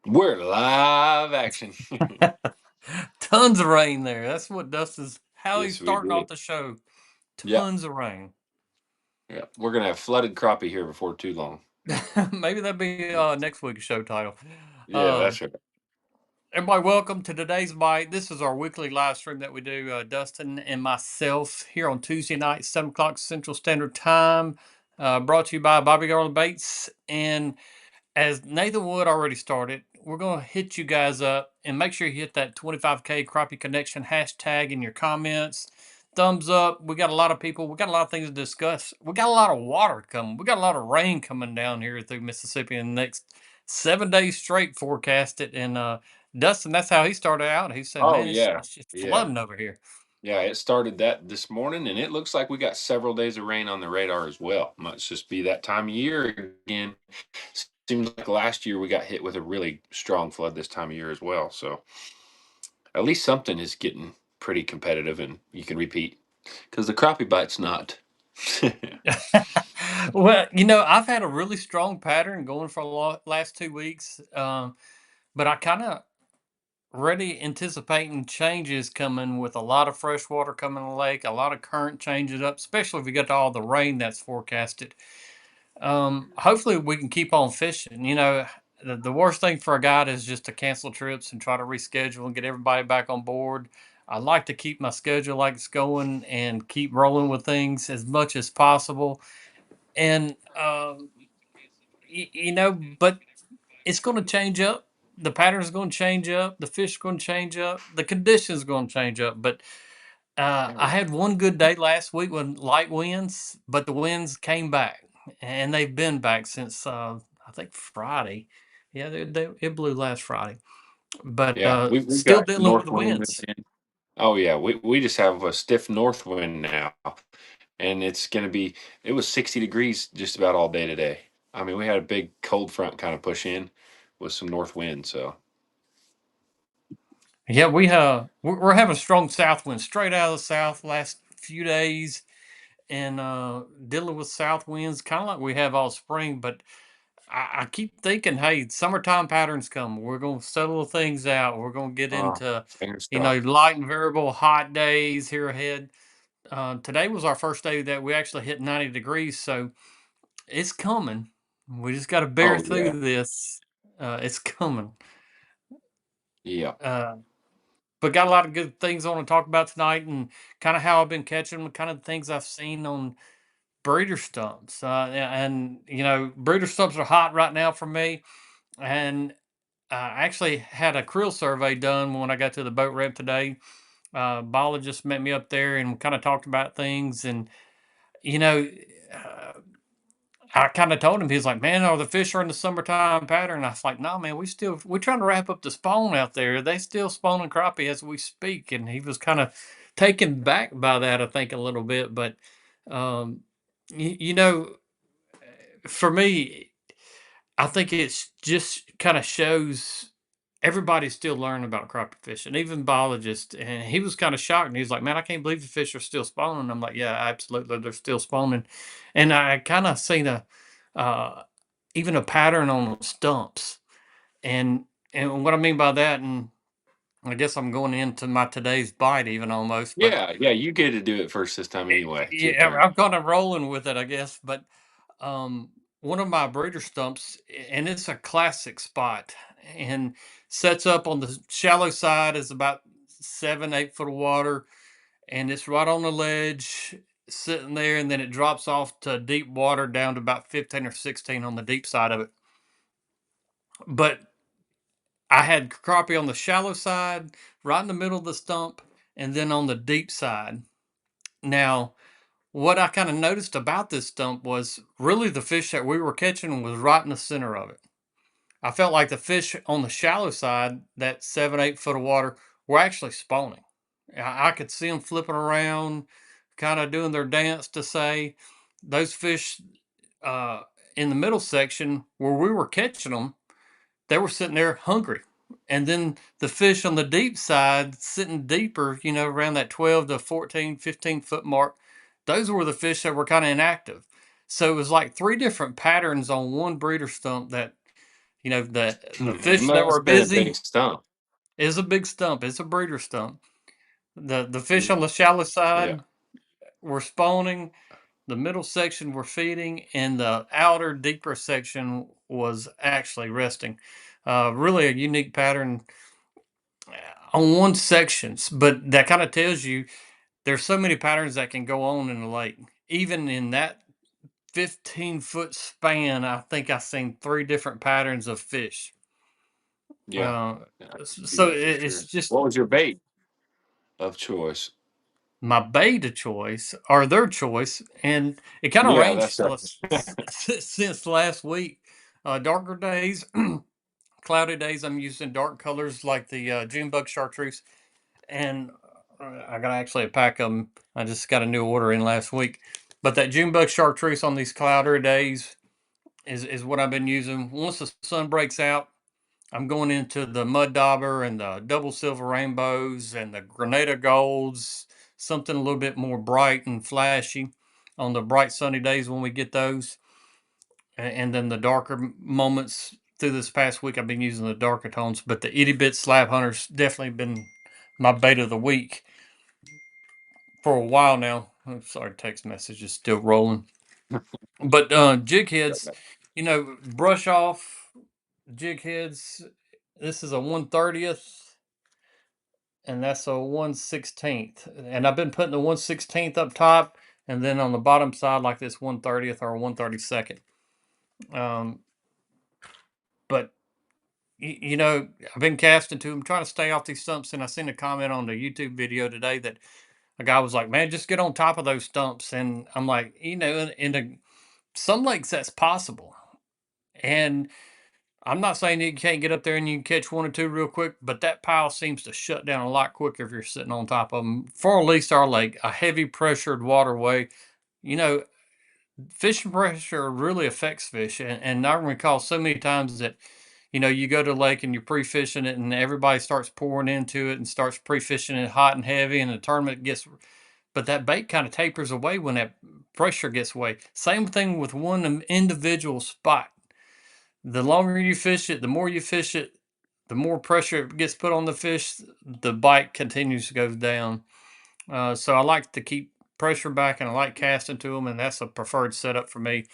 We're live action. Tons of rain there. That's what Dustin's how he's Yes, we starting off do. the show. Yep. Tons of rain. Yep. We're gonna have flooded crappie here before too long. Maybe that'd be next week's show title. Yeah, Uh, that's right. Everybody, welcome to today's bite. This is our weekly live stream that we do. Dustin and myself here on Tuesday night, 7 o'clock Central Standard Time. Brought to you by Bobby Garland Baits. And as Nathan Wood already started, we're going to hit you guys up and make sure you hit that 25K Crappie Connection hashtag in your comments. Thumbs up. We got a lot of people. We got a lot of things to discuss. We got a lot of water coming. We got a lot of rain coming down here through Mississippi in the next 7 days straight forecasted. And Dustin, that's how he started out. He said, Oh man, it's, yeah. it's just Yeah. flooding over here. Yeah, it started that this morning and it looks like we got several days of rain on the radar as well. Must just be that time of year again. Seems like last year we got hit with a really strong flood this time of year as well. So at least something is getting pretty competitive and you can repeat. Because the crappie bite's not. Well, I've had a really strong pattern going for the last 2 weeks. But I kind of ready anticipating changes coming with a lot of fresh water coming in the lake, a lot of current changes up, especially if we get all the rain that's forecasted. Hopefully we can keep on fishing. The worst thing for a guide is just to cancel trips and try to reschedule and get everybody back on board. I like to keep my schedule like it's going and keep rolling with things as much as possible. And but it's going to change up. The pattern's going to change up. The fish are going to change up. The conditions are going to change up. But I had one good day last week with light winds, but the winds came back, and they've been back since I think Friday. Yeah, it blew last Friday, but Yeah, we've still got dealing with north the wind winds. moving in. Oh yeah, we just have a stiff north wind now, and it's gonna be. It was 60 degrees just about all day today. I mean, we had a big cold front kind of push in with some north wind. So Yeah, we're having strong south winds straight out of the south last few days, and dealing with south winds, kind of like we have all spring, but I keep thinking, hey, summertime patterns come. We're going to settle things out. We're going to get uh, into, fingers crossed. light and variable hot days here ahead. Today was our first day that we actually hit 90 degrees, so it's coming. We just got to bear Oh yeah, through this. It's coming. yeah. Uh, but got a lot of good things I want to talk about tonight, and kind of how I've been catching them, kind of things I've seen on breeder stumps. And breeder stumps are hot right now for me. And I actually had a krill survey done when I got to the boat ramp today. Biologist met me up there and kind of talked about things. And, you know, uh, I kind of told him, he's like, man, are the fish are in the summertime pattern? I was like, no, man, we're trying to wrap up the spawn out there. They still spawning crappie as we speak. And he was kind of taken back by that, I think, a little bit. But, um, you know, for me, I think it's just kind of shows everybody's still learning about crappie fishing, even biologists. And he was kind of shocked. And he's like, "Man, I can't believe the fish are still spawning." I'm like, "Yeah, absolutely, they're still spawning." And I kind of seen uh, even a pattern on the stumps. And what I mean by that, and I guess I'm going into my today's bite even almost, but Yeah, yeah, you get to do it first this time anyway. It's your yeah, turn. I'm kind of rolling with it, I guess. But um, one of my breeder stumps, and it's a classic spot, and sets up on the shallow side is about 7, 8 foot of water, and it's right on the ledge, sitting there, and then it drops off to deep water down to about 15 or 16 on the deep side of it. But I had crappie on the shallow side, right in the middle of the stump, and then on the deep side. Now, what I kind of noticed about this stump was really the fish that we were catching was right in the center of it. I felt like the fish on the shallow side, that 7, 8 foot of water, were actually spawning. I could see them flipping around, kind of doing their dance to say those fish uh, in the middle section where we were catching them, they were sitting there hungry. And then the fish on the deep side, sitting deeper, around that 12 to 14, 15 foot mark, those were the fish that were kind of inactive. So it was like three different patterns on one breeder stump that The It fish that must were have been a busy big stump. is a big stump. It's a breeder stump. The fish Mm, on the shallow yeah. side were spawning, the middle section were feeding, and the outer, deeper section was actually resting. Really a unique pattern on one sections, but that kind of tells you there's so many patterns that can go on in the lake. Even in that 15-foot span, I think I've seen three different patterns of fish. Yeah. Uh, I can see so that for it's sure. just What was your bait of choice? my beta choice or their choice, and it kind of Yeah, ranged that's right. since last week. Darker days, cloudy days, I'm using dark colors like the June bug chartreuse, and I got actually a pack of them. I just got a new order in last week, but that June bug chartreuse on these cloudier days is what I've been using. Once the sun breaks out, I'm going into the mud dauber and the double silver rainbows and the Grenada golds, something a little bit more bright and flashy on the bright sunny days when we get those. And then the darker moments through this past week, I've been using the darker tones. But the itty bit slab hunters definitely been my bait of the week for a while now. I'm sorry, text message is still rolling. But jig heads, brush off jig heads. This is a 1/30th, and that's a 1/16th. And I've been putting the 1/16th up top, and then on the bottom side like this 1/30th or 1/32nd. Um, but I've been casting to them, trying to stay off these stumps. And I seen a comment on the YouTube video today that a guy was like, "Man, just get on top of those stumps." And I'm like, some lakes that's possible. And I'm not saying that you can't get up there and you can catch one or two real quick, but that pile seems to shut down a lot quicker if you're sitting on top of them. For at least our lake, a heavy pressured waterway, you know, fishing pressure really affects fish. And I recall so many times that, you go to the lake and you're pre-fishing it and everybody starts pouring into it and starts pre-fishing it hot and heavy and the tournament gets, but that bait kind of tapers away when that pressure gets away. Same thing with one individual spot. The longer you fish it, the more you fish it, the more pressure gets put on the fish, the bite continues to go down. So I like to keep pressure back and I like casting to them, and that's a preferred setup for me.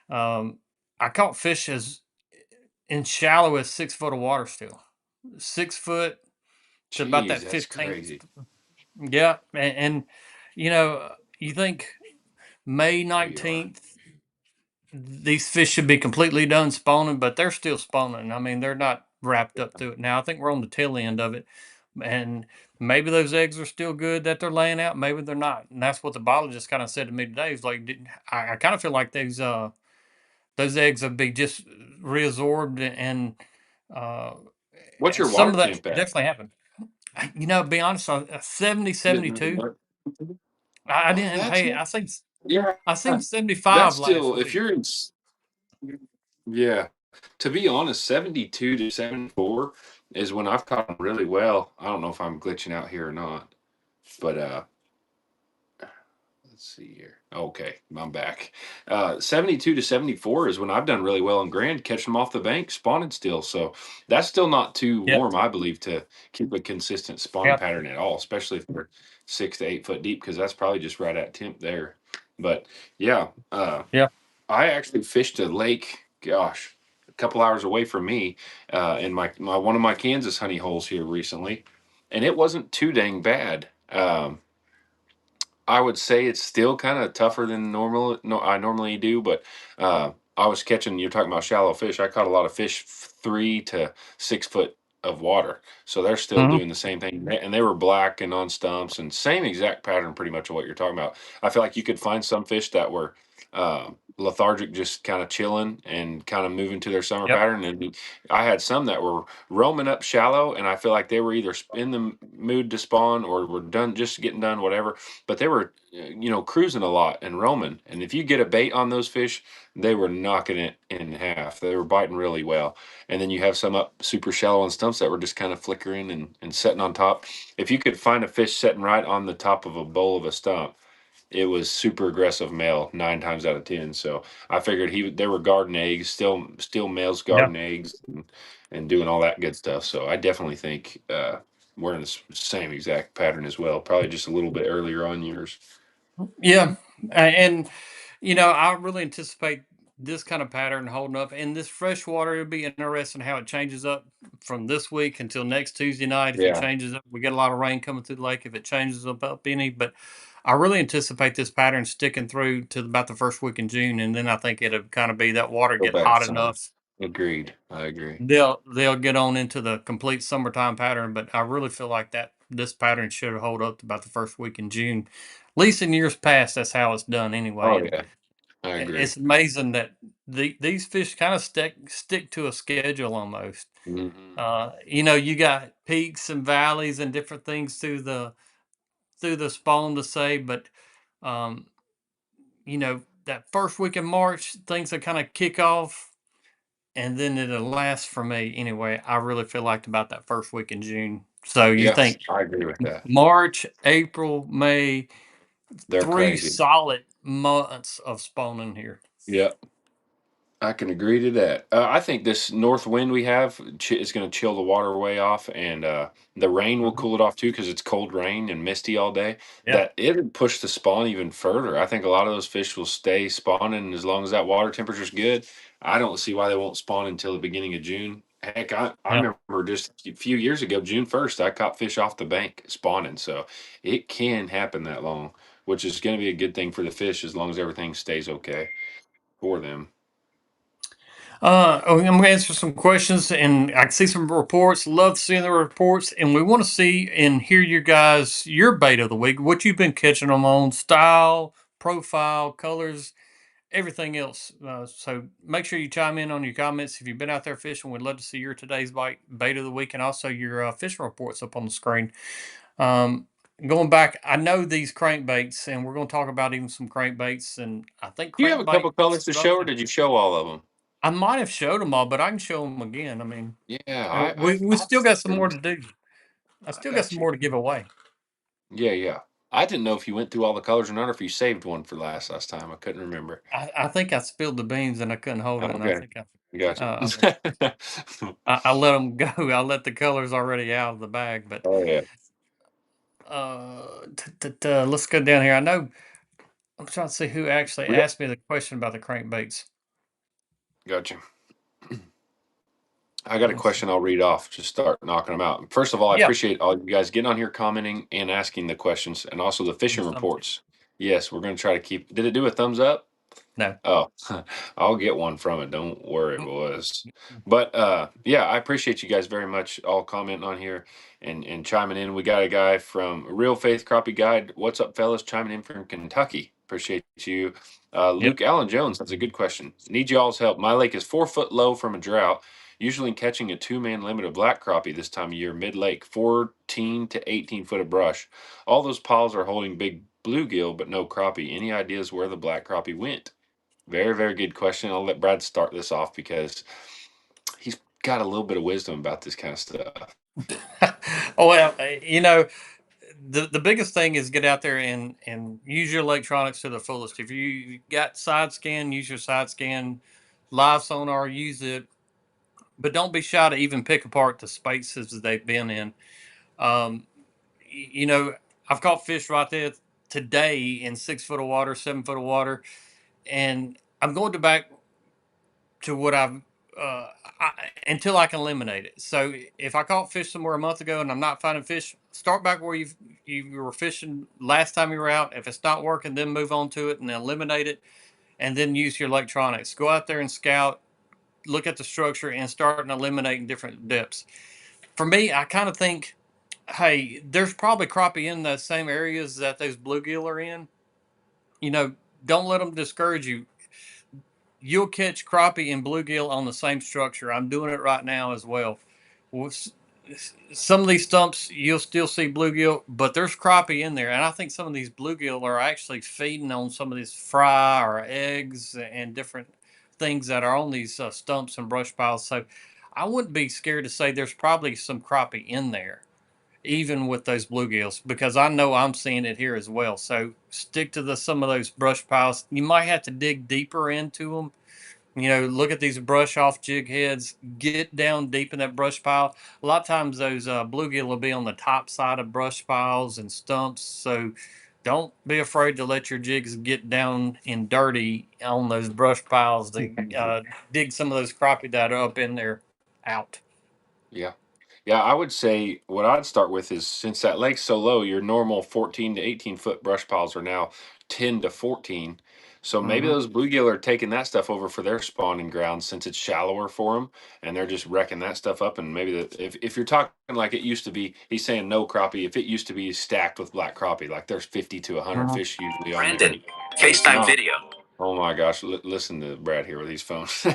Um, I caught fish as in shallow as 6 foot of water still. 6 foot to about Jeez, that that's 15th. crazy. Yeah. You know, you think May There you are. 19th, these fish should be completely done spawning, but they're still spawning. I mean, they're not wrapped up to it now. I think we're on the tail end of it, and maybe those eggs are still good that they're laying out. Maybe they're not, and that's what the biologist kind of said to me today. He's like, I kind of feel like those eggs have been just reabsorbed, and uh, What's your some water of that temp at? definitely happened. To be honest, 70, Didn't know 72. what- I Oh, didn't. that's Hey, not, I think yeah. I seen That's 75 last still if week. you're in yeah. To be honest, 72 to 74 is when I've caught them really well. I don't know if I'm glitching out here or not, but let's see here. Okay, I'm back. 72 to 74 is when I've done really well in Grand, catching them off the bank, spawning still. So that's still not too Yep. warm, I believe, to keep a consistent spawn Yep. pattern at all, especially if they're 6 to 8 foot deep, because that's probably just right at temp there. But yeah, Yep. I actually fished a lake, gosh, a couple hours away from me, in my one of my Kansas honey holes here recently, and it wasn't too dang bad. I would say it's still kind of tougher than normal. No, I normally do, but I was catching. You're talking about shallow fish. I caught a lot of fish 3 to 6 foot of water, so they're still Mhm. doing the same thing. And they were black and on stumps, and same exact pattern, pretty much of what you're talking about. I feel like you could find some fish that were lethargic, just kind of chilling and kind of moving to their summer Yep. pattern. And I had some that were roaming up shallow, and I feel like they were either in the mood to spawn or were done, just getting done, whatever, but they were cruising a lot and roaming, and if you get a bait on those fish, they were knocking it in half. They were biting really well. And then you have some up super shallow on stumps that were just kind of flickering and setting on top. If you could find a fish sitting right on the top of a bowl of a stump, it was super aggressive male 9 times out of 10. So I figured they were guarding eggs, still males Yeah. guarding eggs and doing all that good stuff. So I definitely think we're in the same exact pattern as well. Probably just a little bit earlier on yours. Yeah. And I really anticipate this kind of pattern holding up. And this fresh water, it'll be interesting how it changes up from this week until next Tuesday night. If it Yeah. changes up, we get a lot of rain coming through the lake. If it changes up any, but I really anticipate this pattern sticking through to about the first week in June, and then I think it'll kind of be that water Go get back hot summer. enough. Agreed. I agree. They'll get on into the complete summertime pattern, but I really feel like that this pattern should hold up to about the first week in June. At least in years past, that's how it's done anyway. Oh And yeah, I agree. it's amazing that these fish kind of stick to a schedule almost. Hmm. You got peaks and valleys and different things through the spawn to say, but um, that first week in March, things will kind of kick off, and then it'll last for me anyway. I really feel like about that first week in June. So you Yeah, think I agree with that. March, April, May, They're 3 crazy. solid months of spawning here. Yeah. I can agree to that. I think this north wind we have is going to chill the water way off, and the rain will Mhm. cool it off too because it's cold rain and misty all day. Yeah. That it'll push the spawn even further. I think a lot of those fish will stay spawning as long as that water temperature is good. I don't see why they won't spawn until the beginning of June. Heck, I Yeah. remember just a few years ago, June 1st, I caught fish off the bank spawning. So it can happen that long, which is going to be a good thing for the fish as long as everything stays okay for them. I'm going to answer some questions, and I can see some reports. Love seeing the reports, and we want to see and hear your bait of the week. What you've been catching them on, style, profile, colors, everything else. So make sure you chime in on your comments if you've been out there fishing. We'd love to see your today's bait of the week, and also your fishing reports up on the screen. Um, Going back, I know these crankbaits, and we're going to talk about even some crankbaits, and I think Do you have a crankbait couple colors to show, or structure. did you show all of them? I might have showed them all, but I can show them again. I mean, Yeah, we I still got some more figured. to do. I I still got got some you. more to give away. Yeah, yeah. I didn't know if you went through all the colors or not, or if you saved one for last time. I couldn't remember. I think I spilled the beans and I couldn't hold it, and I Okay, think gotcha. uh, I let them go. I let the colors already out of the bag. But Oh yeah, let's go down here. I know I'm trying to see who actually we got, asked me the question about the crankbaits. gotcha. I got a Let's see. question I'll read off. Just start knocking them out. First of all, I Yeah, appreciate all you guys getting on here, commenting, and asking the questions, and also the give me fishing something. reports. Yes, we're going to try to keep. Did it do a thumbs up? No. Oh, I'll get one from it. Don't worry, boys. But yeah, I appreciate you guys very much all commenting on here and chiming in. We got a guy from Real Faith Crappie Guide. What's up, fellas? Chiming in from Kentucky. Appreciate you. Yep. Luke Allen Jones, that's a good question. Need y'all's help. My lake is 4 foot low from a drought. Usually catching a 2-man limit of black crappie this time of year, mid lake, 14 to 18 foot of brush. All those piles are holding big bluegill, but no crappie. Any ideas where the black crappie went? Very, very good question. I'll let Brad start this off because he's got a little bit of wisdom about this kind of stuff. Oh well, the biggest thing is get out there and use your electronics to the fullest. If you got side scan, use your side scan. Live sonar, use it, but don't be shy to even pick apart the spaces that they've been in. Um, you know, I've caught fish right there today in 6 foot of water, 7 foot of water, and I'm going to back to what uh, until I can eliminate it. So if I caught fish somewhere a month ago and I'm not finding fish, start back where you were fishing last time you were out. If it's not working, then move on to it and eliminate it, and then use your electronics. Go out there and scout, look at the structure, and start eliminating different depths. For me, I kind of think, hey, there's probably crappie in the same areas that those bluegill are in. You know, don't let them discourage you. You'll catch crappie and bluegill on the same structure. I'm doing it right now as well. Some of these stumps you'll still see bluegill, but there's crappie in there, and I think some of these bluegill are actually feeding on some of these fry or eggs and different things that are on these stumps and brush piles. So I wouldn't be scared to say there's probably some crappie in there. even with those bluegills, because I know I'm seeing it here as well. So stick to some of those brush piles. You might have to dig deeper into them. Look at these brush off jig heads. Get down deep in that brush pile. A lot of times those bluegill will be on the top side of brush piles and stumps. So don't be afraid to let your jigs get down and dirty on those brush piles to dig some of those crappie that are up in there out. Yeah. Yeah, I would say what I'd start with is since that lake's so low, your normal 14 to 18-foot brush piles are now 10 to 14. So maybe Hmm. those bluegill are taking that stuff over for their spawning grounds since it's shallower for them, and they're just wrecking that stuff up. And maybe if you're talking like it used to be, he's saying no crappie. If it used to be stacked with black crappie, like there's 50 to 100 Hmm. fish usually on there, Brandon, and it's FaceTime not. video. Oh my gosh, listen to Brad here with these phones.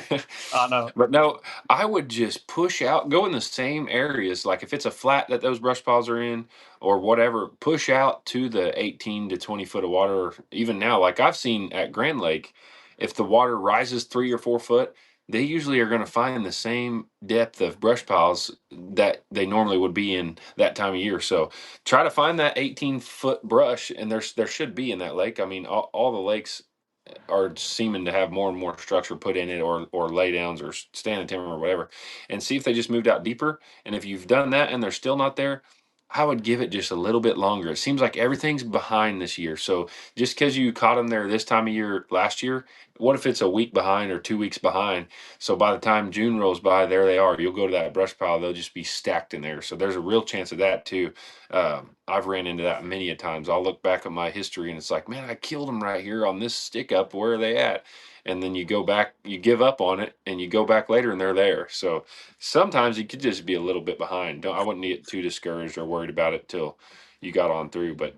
I know. But no, I would just push out, go in the same areas. Like if it's a flat that those brush piles are in or whatever, push out to the 18 to 20 foot of water. Or even now, like I've seen at Grand Lake, if the water rises 3 or 4 foot, they usually are going to find the same depth of brush piles that they normally would be in that time of year. So try to find that 18-foot brush, and there should be in that lake. I mean, all the lakes are seeming to have more and more structure put in it, or lay downs or stand timber or whatever, and see if they just moved out deeper. And if you've done that and they're still not there, I would give it just a little bit longer. It seems like everything's behind this year. So just because you caught them there this time of year last year, what if it's a week behind or 2 weeks behind? So by the time June rolls by, there they are. You'll go to that brush pile, they'll just be stacked in there. So there's a real chance of that too. I've ran into that many a times. I'll look back at my history and it's like, man, I killed them right here on this stick up. Where are they at? And then you go back, you give up on it, and you go back later and they're there. So sometimes you could just be a little bit behind. I wouldn't get too discouraged or worried about it till you got on through. But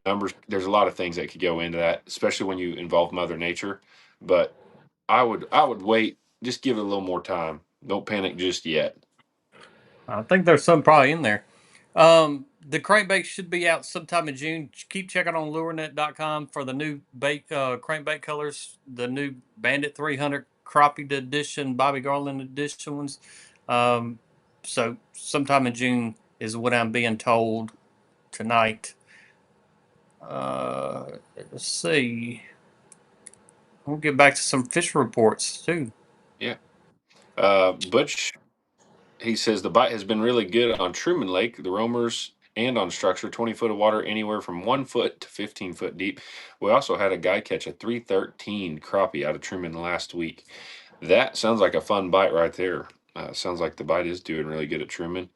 numbers. There's a lot of things that could go into that, especially when you involve Mother Nature. But I would wait. Just give it a little more time. Don't panic just yet. I think there's some probably in there. The crankbait should be out sometime in June. Keep checking on lurenet.com for the new bait crankbait colors, the new Bandit 300 crappie edition, Bobby Garland edition ones. Um, so sometime in June is what I'm being told tonight. Let's see. We'll get back to some fish reports too. Yeah. Butch, he says the bite has been really good on Truman Lake, the roamers, and on structure. 20 foot of water, anywhere from 1 foot to 15 foot deep. We also had a guy catch a 313 crappie out of Truman last week. That sounds like a fun bite right there. Sounds like the bite is doing really good at Truman.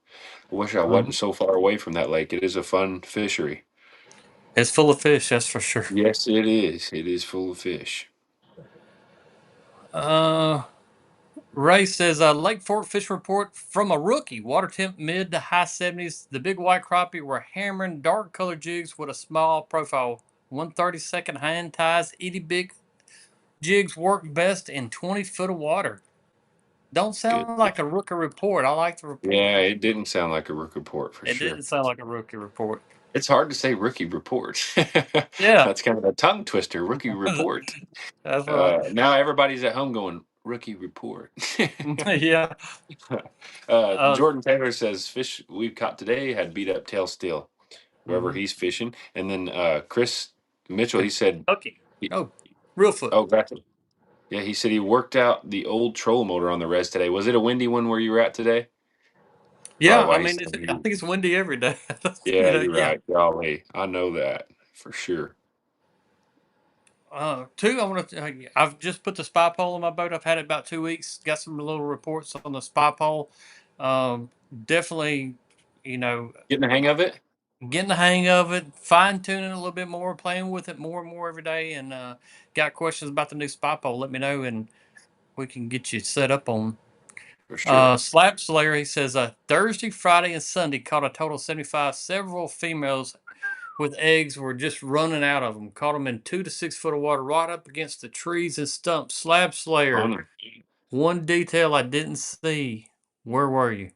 I wish I wasn't so far away from that lake. It is a fun fishery. It's full of fish, that's for sure. Yes, it is. It is full of fish. Uh, Ray says, Lake Fork fish report from a rookie. Water temp mid to high 70s. The big white crappie were hammering dark colored jigs with a small profile. 132nd hand ties. Itty big jigs work best in 20 foot of water. Don't Good. sound like a rookie report. I like the report. Yeah, it didn't sound like a rookie report for It sure. didn't sound like a rookie report. It's hard to say rookie report. Yeah, That's kind of a tongue twister, rookie report. that's right. Now everybody's at home going, rookie report. Yeah. Jordan Taylor says, fish we've caught today had beat up tail still, wherever Mhm. he's fishing. And then Chris Mitchell, he said, Okay. he- Oh, real foot. oh, gotcha. Yeah, he said he worked out the old troll motor on the res today. Was it a windy one where you were at today? Yeah, Probably I why he mean, said I think it's windy every day. yeah, you're Yeah. right. Golly, I know that for sure. Two, I want to. I've just put the spy pole on my boat. I've had it about 2 weeks. Got some little reports on the spy pole. Um, Definitely, you know, Getting the hang of it? getting the hang of it, fine tuning it a little bit more, playing with it more and more every day. And got questions about the new spy pole? Let me know, and we can get you set up on. For sure. Slap Slayer, he says, Thursday, Friday, and Sunday caught a total of 75. Several females with eggs were just running out of them. Caught them in 2 to 6 foot of water right up against the trees and stumps. Slab Slayer. Honor. One detail I didn't see. Where were you?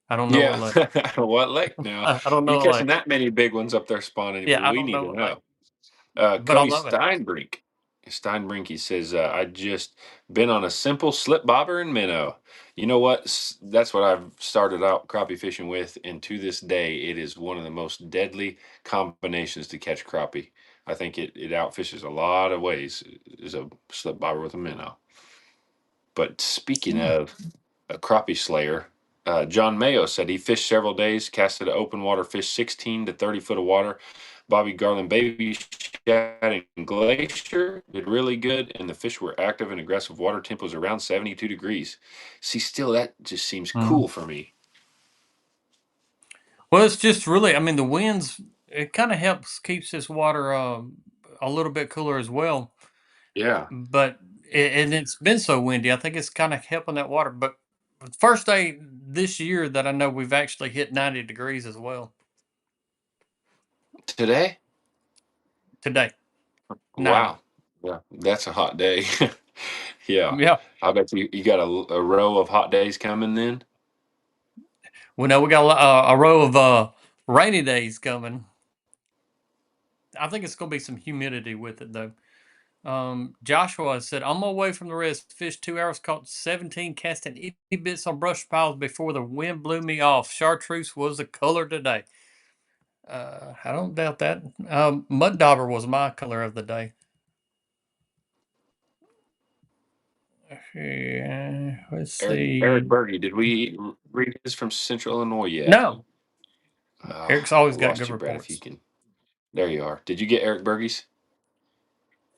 I don't know what Yeah. lake. What lake now? I don't You know what catching lake. that many big ones up there spawning? Yeah, I We don't need know to what lake. know. But I Cody love it. Steinbrink, Steinbrinky says, I just been on a simple slip bobber and minnow. You know what? That's what I've started out crappie fishing with. And to this day, it is one of the most deadly combinations to catch crappie. I think it outfishes a lot of ways, is a slip bobber with a minnow. But speaking Hmm. of a crappie slayer, John Mayo said he fished several days, casted an open water fish 16 to 30 foot of water. Bobby Garland Baby Shad and Glacier did really good, and the fish were active and aggressive. Water temp was around 72 degrees. See, still, that just seems Mhm. cool for me. Well, it's just really, I mean, the winds, it kind of keeps this water a little bit cooler as well. Yeah. But and it's been so windy. I think it's kind of helping that water. But the first day this year that I know we've actually hit 90 degrees as well Today? today. 90. Wow. Yeah, that's a hot day. Yeah. Yeah. I bet you got a row of hot days coming then. We know we got a row of rainy days coming. I think it's going to be some humidity with it though. Joshua said, "On my way from the rest, fished 2 hours, caught 17, casting itty bits on brush piles before the wind blew me off. Chartreuse was the color today." I don't doubt that. Mud dauber was my color of the day. Yeah, let's Eric see. Berge, did we read his from Central Illinois yet? No, Oh, Eric's I always got lost good you, Brad. If you reports. can, there you are. Did you get Eric Berge's?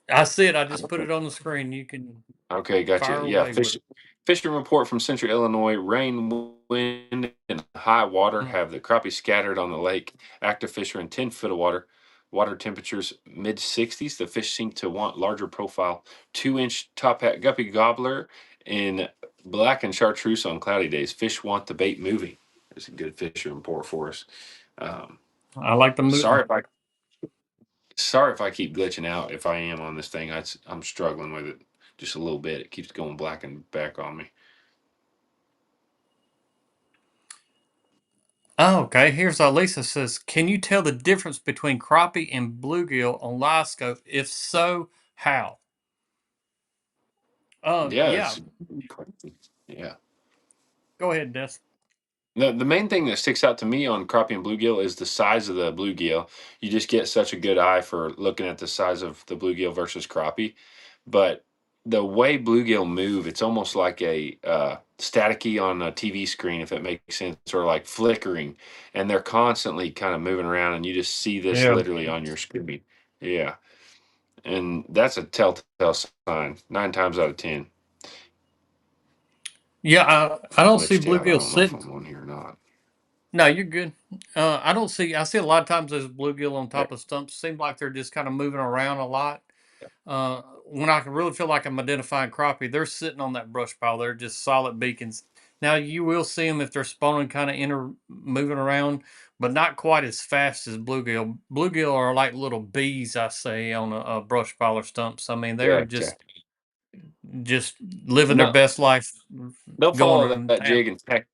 I see it. I just put it on the screen. You can Okay, gotcha. fire Yeah, away with it. fishing report from Central Illinois. Rain, wind, and high water Mm. have the crappie scattered on the lake. Active fish are in 10 foot of water. Water temperatures mid 60s. The fish seem to want larger profile. 2-inch top hat guppy gobbler in black and chartreuse on cloudy days. Fish want the bait moving. There's a good fishing report for us. Um, I like the sorry moving. if I Sorry if I keep glitching out. If I am on this thing, I'm struggling with it just a little bit. It keeps going black and back on me. Oh, okay. Here's Lisa says, "Can you tell the difference between crappie and bluegill on live scope? If so, how?" Yeah, Yeah. it's yeah. Go ahead, Des. The main thing that sticks out to me on crappie and bluegill is the size of the bluegill. You just get such a good eye for looking at the size of the bluegill versus crappie. But the way bluegill move, it's almost like a staticky on a TV screen, if that makes sense, or like flickering, and they're constantly kind of moving around, and you just see this Yeah. literally on your screen. Yeah, and that's a telltale sign. 9 times out of 10. Yeah, I don't see Glitched out. I bluegill don't know if sitting. I'm on here or not. No, you're good. I don't see. I see a lot of times there's bluegill on There. top of stumps. Seems like they're just kind of moving around a lot. When I can really feel like I'm identifying crappie, they're sitting on that brush pile. They're just solid beacons. Now you will see them if they're spawning, kind of moving around, but not quite as fast as bluegill. Bluegill are like little bees, I say, on a brush pile or stumps. I mean, they're Yeah, just living their no, best life, they'll going follow around that town. jig and peck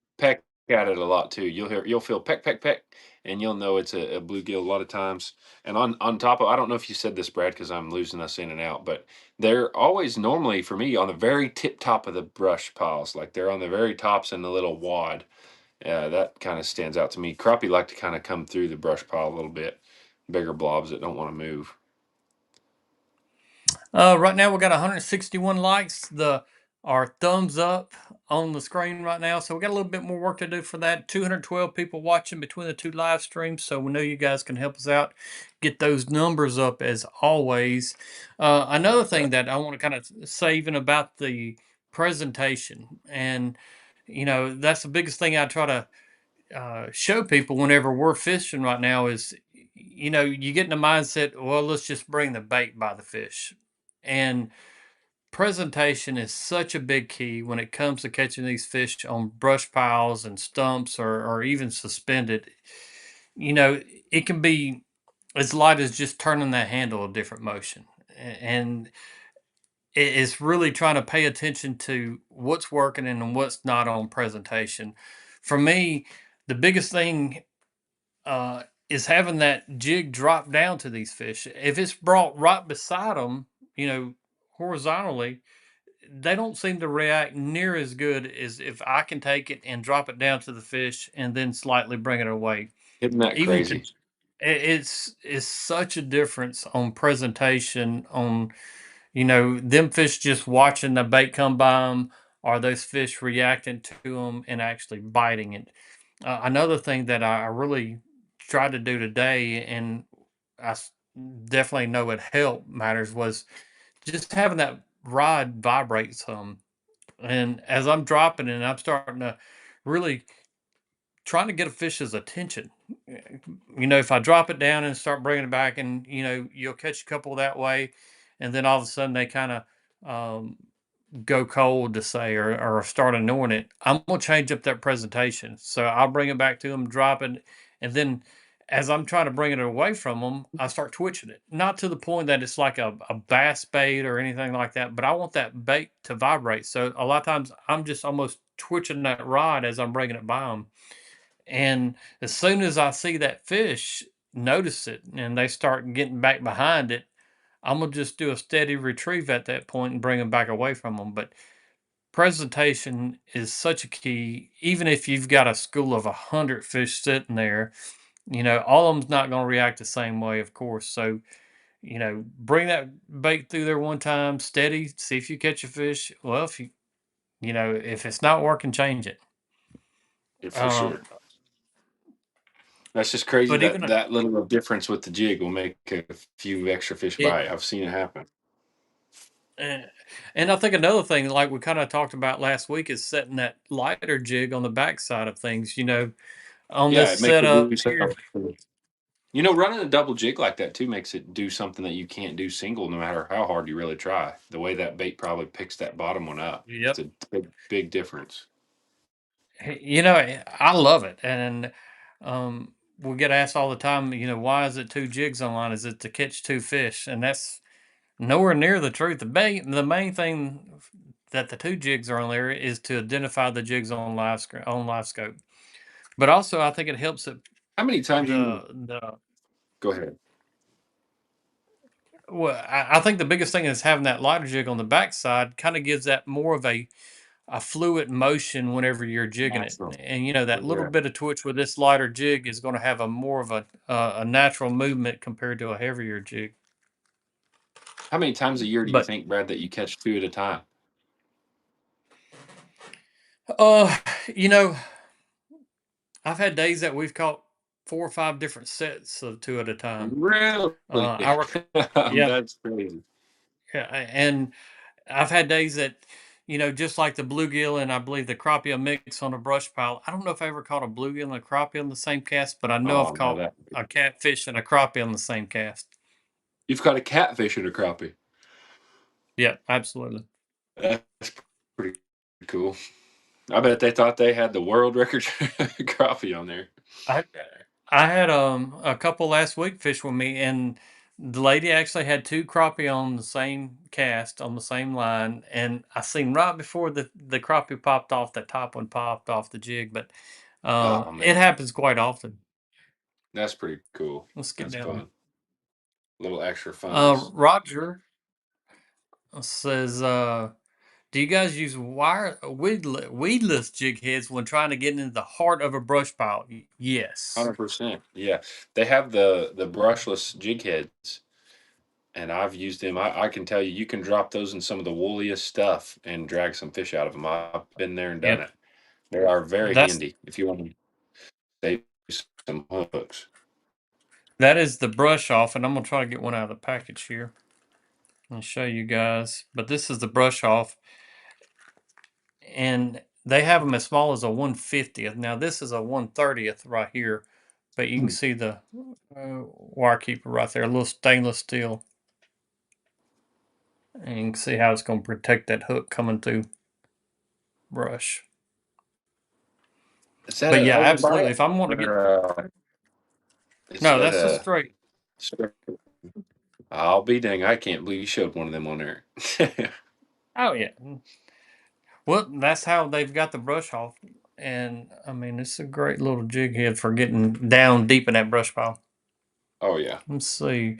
at it a lot too. You'll feel peck peck peck, and you'll know it's a bluegill a lot of times. And on top of, I don't know if you said this, Brad, because I'm losing us in and out, but they're always normally for me on the very tip top of the brush piles, like they're on the very tops in the little wad. That kind of stands out to me. Crappie like to kind of come through the brush pile a little bit, bigger blobs that don't want to move. Right now we got 161 likes. Our thumbs up on the screen right now. So we got a little bit more work to do for that. 212 people watching between the two live streams. So we know you guys can help us out, get those numbers up as always. Another thing that I want to kind of say even about the presentation, and that's the biggest thing I try to show people whenever we're fishing right now is, you get in the mindset, well, let's just bring the bait by the fish. And presentation is such a big key when it comes to catching these fish on brush piles and stumps or even suspended. You know, it can be as light as just turning that handle a different motion. And it's really trying to pay attention to what's working and what's not on presentation. For me, the biggest thing is having that jig drop down to these fish. If it's brought right beside them, you know, horizontally, they don't seem to react near as good as if I can take it and drop it down to the fish and then slightly bring it away. Isn't that Even to crazy? it's such a difference on presentation, on them fish just watching the bait come by them, or those fish reacting to them and actually biting it. Another thing that I really tried to do today, and I definitely know it helped matters, was just having that rod vibrate some. And as I'm dropping it, I'm starting to really trying to get a fish's attention. If I drop it down and start bringing it back, and you'll catch a couple that way, and then all of a sudden they kind of um, go cold to say, or start ignoring it. I'm gonna change up that presentation. So I'll bring it back to them, drop it, and then as I'm trying to bring it away from them, I start twitching it. Not to the point that it's like a bass bait or anything like that, but I want that bait to vibrate. So a lot of times I'm just almost twitching that rod as I'm bringing it by them. And as soon as I see that fish notice it and they start getting back behind it, I'm gonna just do a steady retrieve at that point and bring them back away from them. But presentation is such a key. Even if you've got a school of 100 fish sitting there, all of them's not going to react the same way, of course. So, bring that bait through there one time, steady, see if you catch a fish. Well, if it's not working, change it. Yeah, for Um, sure. That's just crazy but that even that little of difference with the jig will make a few extra fish it, bite. I've seen it happen. eh, and I think another thing, like we kind of talked about last week, is setting that lighter jig on the backside of things. On Yeah, this it makes it setup do here. something. Running a double jig like that too makes it do something that you can't do single, no matter how hard you really try. The way that bait probably picks that bottom one up, it's Yep. a big, big difference. I love it, and we get asked all the time. Why is it two jigs online? Is it to catch two fish? And that's nowhere near the truth. The main thing that the two jigs are on there is to identify the jigs on live scope. But also, I think it helps it How many times you the go ahead? well. I think the biggest thing is having that lighter jig on the backside kind of gives that more of a fluid motion whenever you're jigging it. Natural. And that little Yeah. bit of twitch with this lighter jig is going to have a more of a natural movement compared to a heavier jig. How many times a year do you But think, Brad, that you catch two at a time? uh, you know, I've had days that we've caught 4 or 5 different sets of two at a time. Really? I work, yeah, That's crazy. yeah, and I've had days that, just like the bluegill and I believe the crappie mix on a brush pile. I don't know if I ever caught a bluegill and a crappie on the same cast, but I know I've Oh no, caught that a catfish and a crappie on the same cast. you've caught a catfish and a crappie. Yeah, absolutely. That's pretty cool. I bet they thought they had the world record crappie on there. I I had a couple last week fish with me, and the lady actually had two crappie on the same cast on the same line, and I seen right before the crappie popped off, the top one popped off the jig, but Oh it man, happens quite often. that's pretty cool. Let's get That's down. fun. A little extra funness. Roger says, "Do you guys use weedless jig heads when trying to get into the heart of a brush pile?" Yes. 100%. Yeah, they have the brushless jig heads, and I've used them. I can tell you, you can drop those in some of the wooliest stuff and drag some fish out of them. I've been there and done Yep. it. They are very That's handy if you want to save some hooks. that is the brush off, and I'm gonna try to get one out of the package here and show you guys. But this is the brush off, and they have them as small as a 1/50th. Now this is a 1/30th right here, but you can see the wire keeper right there, a little stainless steel, and you can see how it's going to protect that hook coming through brush. Is that But an yeah, over absolutely. bite If I'm going to get or is no, that that's a a? straight. I'll be dang! I can't believe you showed one of them on there. Oh yeah. Well, that's how they've got the brush off, and I mean it's a great little jig head for getting down deep in that brush pile. Oh yeah. Let's see.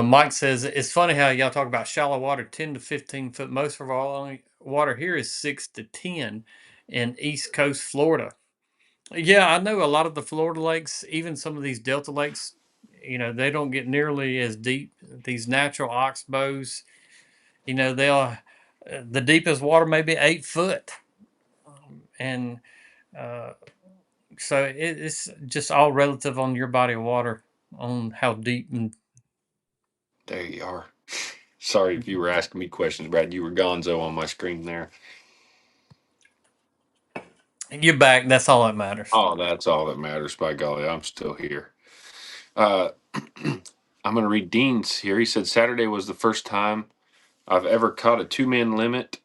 Mike says it's funny how y'all talk about shallow water, 10 to 15 foot. Most of our water here is 6 to 10 in East Coast Florida. Yeah, I know a lot of the Florida lakes, even some of these Delta lakes, they don't get nearly as deep. These natural oxbows, they'll the deepest water may be 8 foot, and uh, so it's just all relative on your body of water on how deep. And There you are. Sorry if you were asking me questions, Brad. You were gonzo on my screen there. you're back. That's all that matters. Oh, that's all that matters. By golly, I'm still here. Uh, I'm going to read Dean's here. He said Saturday was the first time I've ever caught a 2-man limit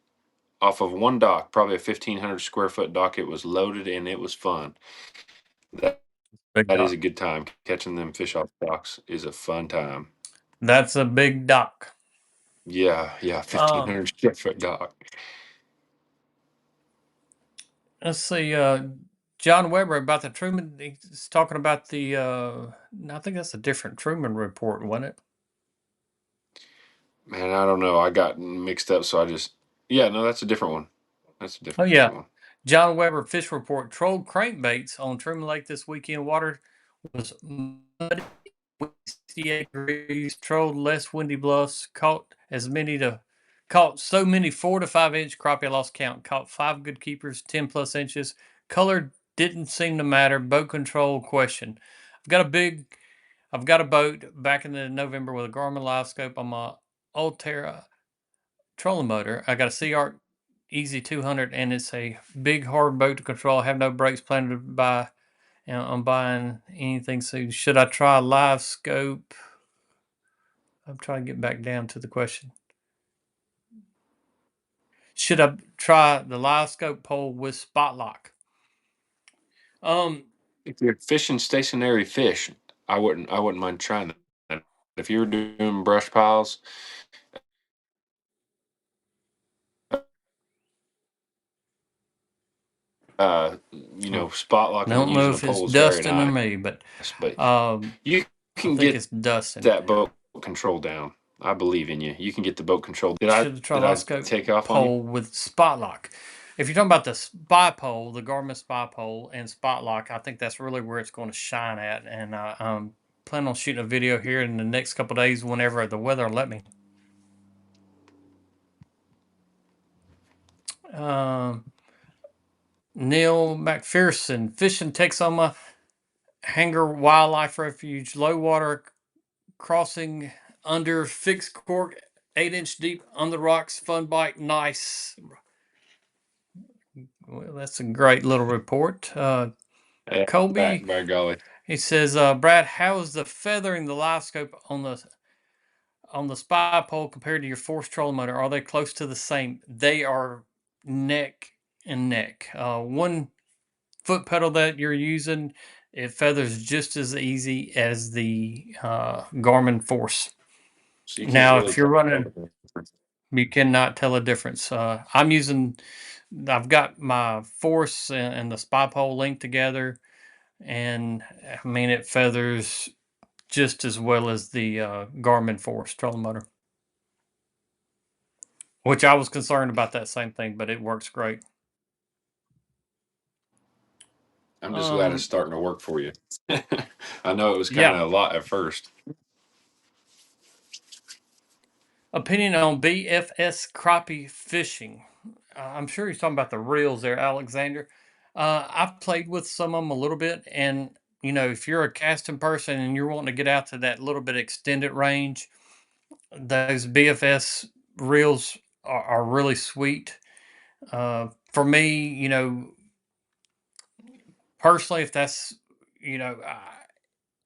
off of one dock, probably a 1,500 square foot dock. It was loaded and it was fun. That, Big that is a dock. good time. Catching them fish off docks is a fun time. That's a big dock. Yeah, 1,500 square foot dock. Let's see. John Weber about the Truman. He's talking about the. I think that's a different Truman report, wasn't it? Man, I don't know. I got mixed up, so yeah, no, that's a different one. That's a Oh different yeah, one. John Weber fish report. Trolled crankbaits on Truman Lake this weekend. Water was muddy, 68 degrees. Trolled less windy bluffs. Caught so many 4 to 5 inch crappie. I lost count. Caught 5 good keepers, 10 plus inches. Color didn't seem to matter. Boat control question. I've got a big I've got a boat back in the November with a Garmin live scope on my Ulterra trolling motor. I got a Sea Arc Easy 200, and it's a big hard boat to control. I have no brakes planned to buy. I'm buying anything soon. Should I try live scope? I'm trying to get back down to the question. Should I try the live scope pole with spot lock? If you're fishing stationary fish, I wouldn't mind trying that. If you were doing brush piles, spot I locking and don't know using a if it's pole is very Dustin or nice. me, but But um, you I can think get it's Dustin. that boat control down. I believe in you. You can get the boat control. Did I Should try did I Losco take off on you? pole with spot lock. If you're talking about the spy pole, the Garmin spy pole and spot lock, I think that's really where it's going to shine at. And I'm planning on shooting a video here in the next couple of days whenever the weather will let me. Neil McPherson, fishing Texoma Hanger Wildlife Refuge, low water crossing under fixed cork, 8-inch deep on the rocks, fun bite, nice. Well, that's a great little report. Yeah, Colby, back by golly. he says, Brad, how is the feathering the live scope on the spy pole compared to your force trolling motor? Are they close to the same? They are neck and neck. 1 foot pedal that you're using, it feathers just as easy as the Garmin Force. So you can't Now, really if you're tell. running, you cannot tell a difference. I've got my Force and the spy pole linked together, and I mean it feathers just as well as the Garmin Force trolling motor. Which I was concerned about that same thing, but it works great. I'm just glad it's starting to work for you. I know it was kind Yeah. of a lot at first. Opinion on BFS crappie fishing. I'm sure he's talking about the reels there, Alexander. I've played with some of them a little bit, and if you're a casting person and you're wanting to get out to that little bit extended range, those BFS reels are really sweet. For me, personally,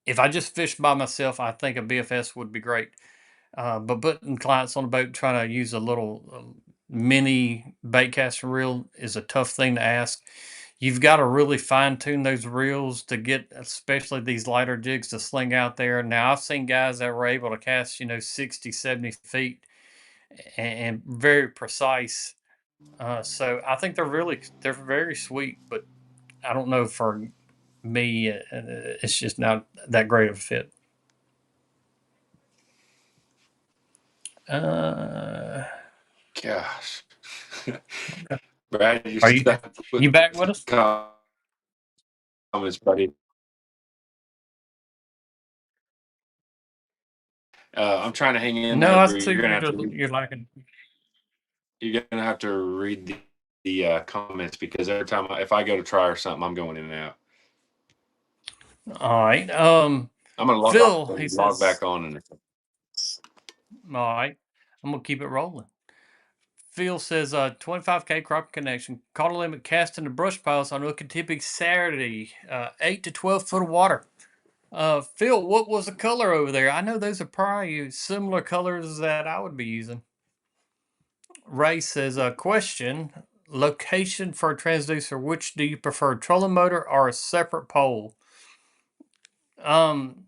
if I just fish by myself, I think a BFS would be great. But putting clients on the boat trying to use a little mini bait casting reel is a tough thing to ask. You've got to really fine tune those reels to get, especially these lighter jigs, to sling out there. Now, I've seen guys that were able to cast, 60, 70 feet and very precise. So I think they're very sweet, but I don't know, for me, it's just not that great of a fit. Gosh. Okay. Brad, you're Are you stuck with you back with us? comments, buddy. I'm trying to hang in No, there, I but see you're lacking. you're gonna have to read the comments because every time if I go to try or something, I'm going in and out. All right. I'm gonna log off Phil, he and log says, back on. And all right, I'm gonna keep it rolling. Phil says, 25K crop connection, caught a limit casting the brush piles on Okeechobee Saturday, 8 to 12 foot of water. Phil, what was the color over there? I know those are probably similar colors that I would be using. Ray says, question, location for a transducer, which do you prefer, trolling motor or a separate pole? Um,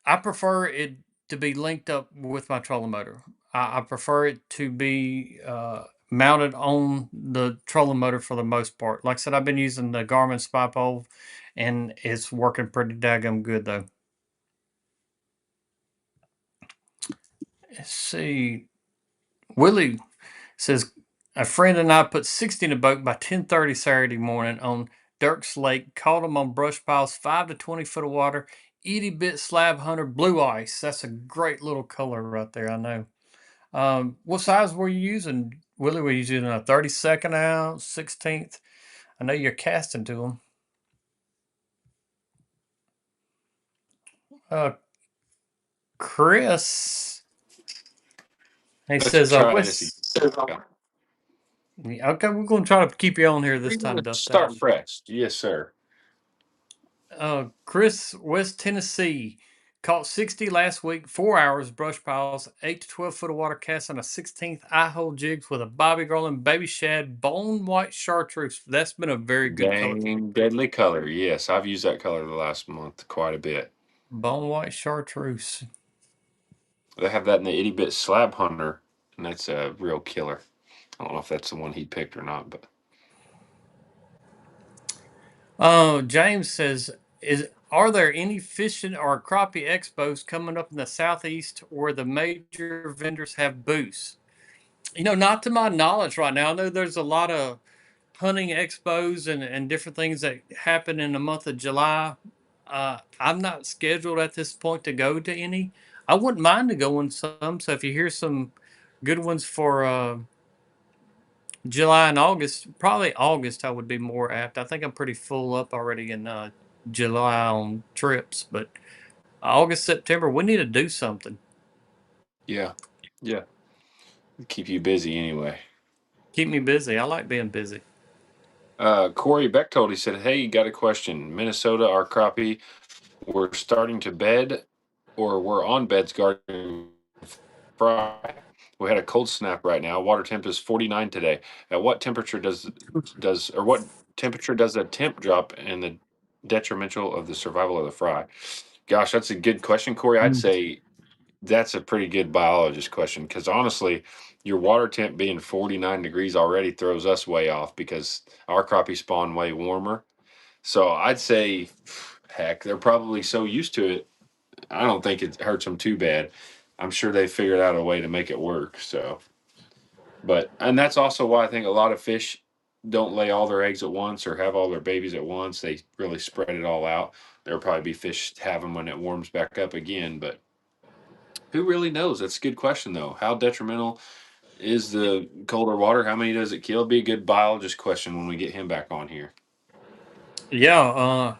I prefer it to be linked up with my trolling motor. I prefer it to be mounted on the trolling motor for the most part. Like I said, I've been using the Garmin Spy Pole, and it's working pretty daggum good though. Let's see. Willie says a friend and I put 60 in a boat by 10:30 Saturday morning on Dirks Lake. Caught them on brush piles, 5 to 20 foot of water. Itty bit slab hunter blue ice. That's a great little color right there. I know. What size were you using, Willie? Were you using a 32nd ounce, 16th? I know you're casting to them. Chris, he let's says, try this again. okay, we're going to try to keep you on here this time, Let's Dustin. start fresh. Yes, sir. Chris, West Tennessee, caught 60 last week, 4 hours, brush piles, 8 to 12 foot of water cast on a 16th eye hole jigs with a Bobby Garland baby shad bone white chartreuse. That's been a very good color. Dang deadly color. Yes, I've used that color the last month quite a bit. Bone white chartreuse. They have that in the itty bit slab hunter, and that's a real killer. I don't know if that's the one he picked or not, but James says, are there any fishing or crappie expos coming up in the southeast where the major vendors have booths? Not to my knowledge right now. I know there's a lot of hunting expos and different things that happen in the month of July. I'm not scheduled at this point to go to any. I wouldn't mind to go on some. So if you hear some good ones for July and August, probably August I would be more apt. I think I'm pretty full up already in July on trips, but August, September, we need to do something. yeah, yeah, keep you busy anyway. Keep me busy. I like being busy. Corey Bechtold, he said, "Hey, got a question. Minnesota, our crappie, we're starting to bed, or we're on beds guarding fry. We had a cold snap right now. Water temp is 49 today. At what temperature what temperature does the temp drop and the detrimental of the survival of the fry?" Gosh, that's a good question, Corey. I'd say that's a pretty good biologist question because honestly, your water temp being 49 degrees already throws us way off because our crappie spawn way warmer. So I'd say, heck, they're probably so used to it. I don't think it hurts them too bad. I'm sure they figured out a way to make it work. So, and that's also why I think a lot of fish don't lay all their eggs at once or have all their babies at once. They really spread it all out. There'll probably be fish have them when it warms back up again, but who really knows? That's a good question, though. How detrimental is the colder water? How many does it kill? Be a good biologist question when we get him back on here. Yeah,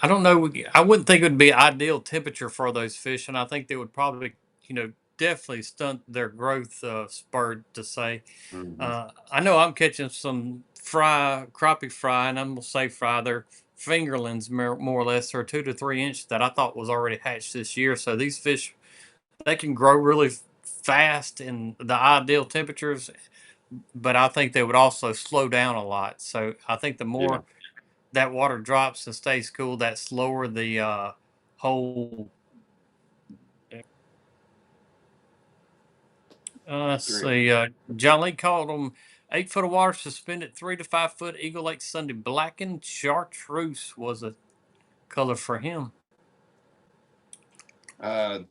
I don't know. I wouldn't think it would be ideal temperature for those fish, and I think they would probably, definitely stunt their growth spurt. To say, Mm-hmm. I know I'm catching some crappie fry, and I'm gonna say fry. They're fingerlings, more or less, or 2 to 3 inch that I thought was already hatched this year. So these fish, they can grow really fast in the ideal temperatures, but I think they would also slow down a lot. So I think the Yeah. more that water drops and stays cool, that slower the whole. Let's Agree. see. John Lee called them 8 foot of water suspended, 3 to 5 foot Eagle Lake Sunday. Blackened chartreuse was a color for him.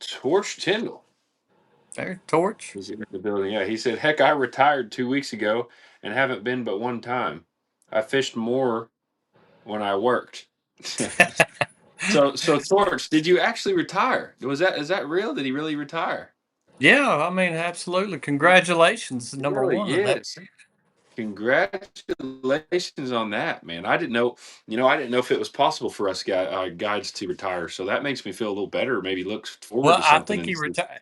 Torch Tyndall There, Torch. is in the building. Yeah, he said, "Heck, I retired 2 weeks ago and haven't been but one time. I fished more when I worked." So Torch, did you actually retire? Is that real? Did he really retire? Yeah, I mean, absolutely. Congratulations, number Really? one, on that. Yes. Congratulations on that, man. I didn't know, I didn't know if it was possible for us guides to retire. So that makes me feel a little better. Maybe looks forward Well, to I something. think he And retired.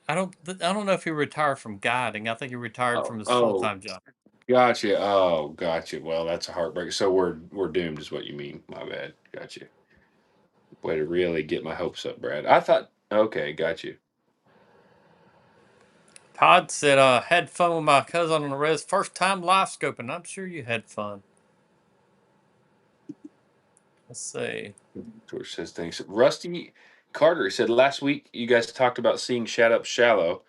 I don't know if he retired from guiding. I think he retired oh, from his full oh, time job. gotcha. Oh, gotcha. Well, that's a heartbreak. So we're doomed, is what you mean. My bad. Gotcha. Way to really get my hopes up, Brad. I thought, okay, got you. Todd said, "Had fun with my cousin on the res. First time live scoping. I'm sure you had fun." Let's see. George says thanks. Rusty Carter said last week you guys talked about seeing shad up shallow.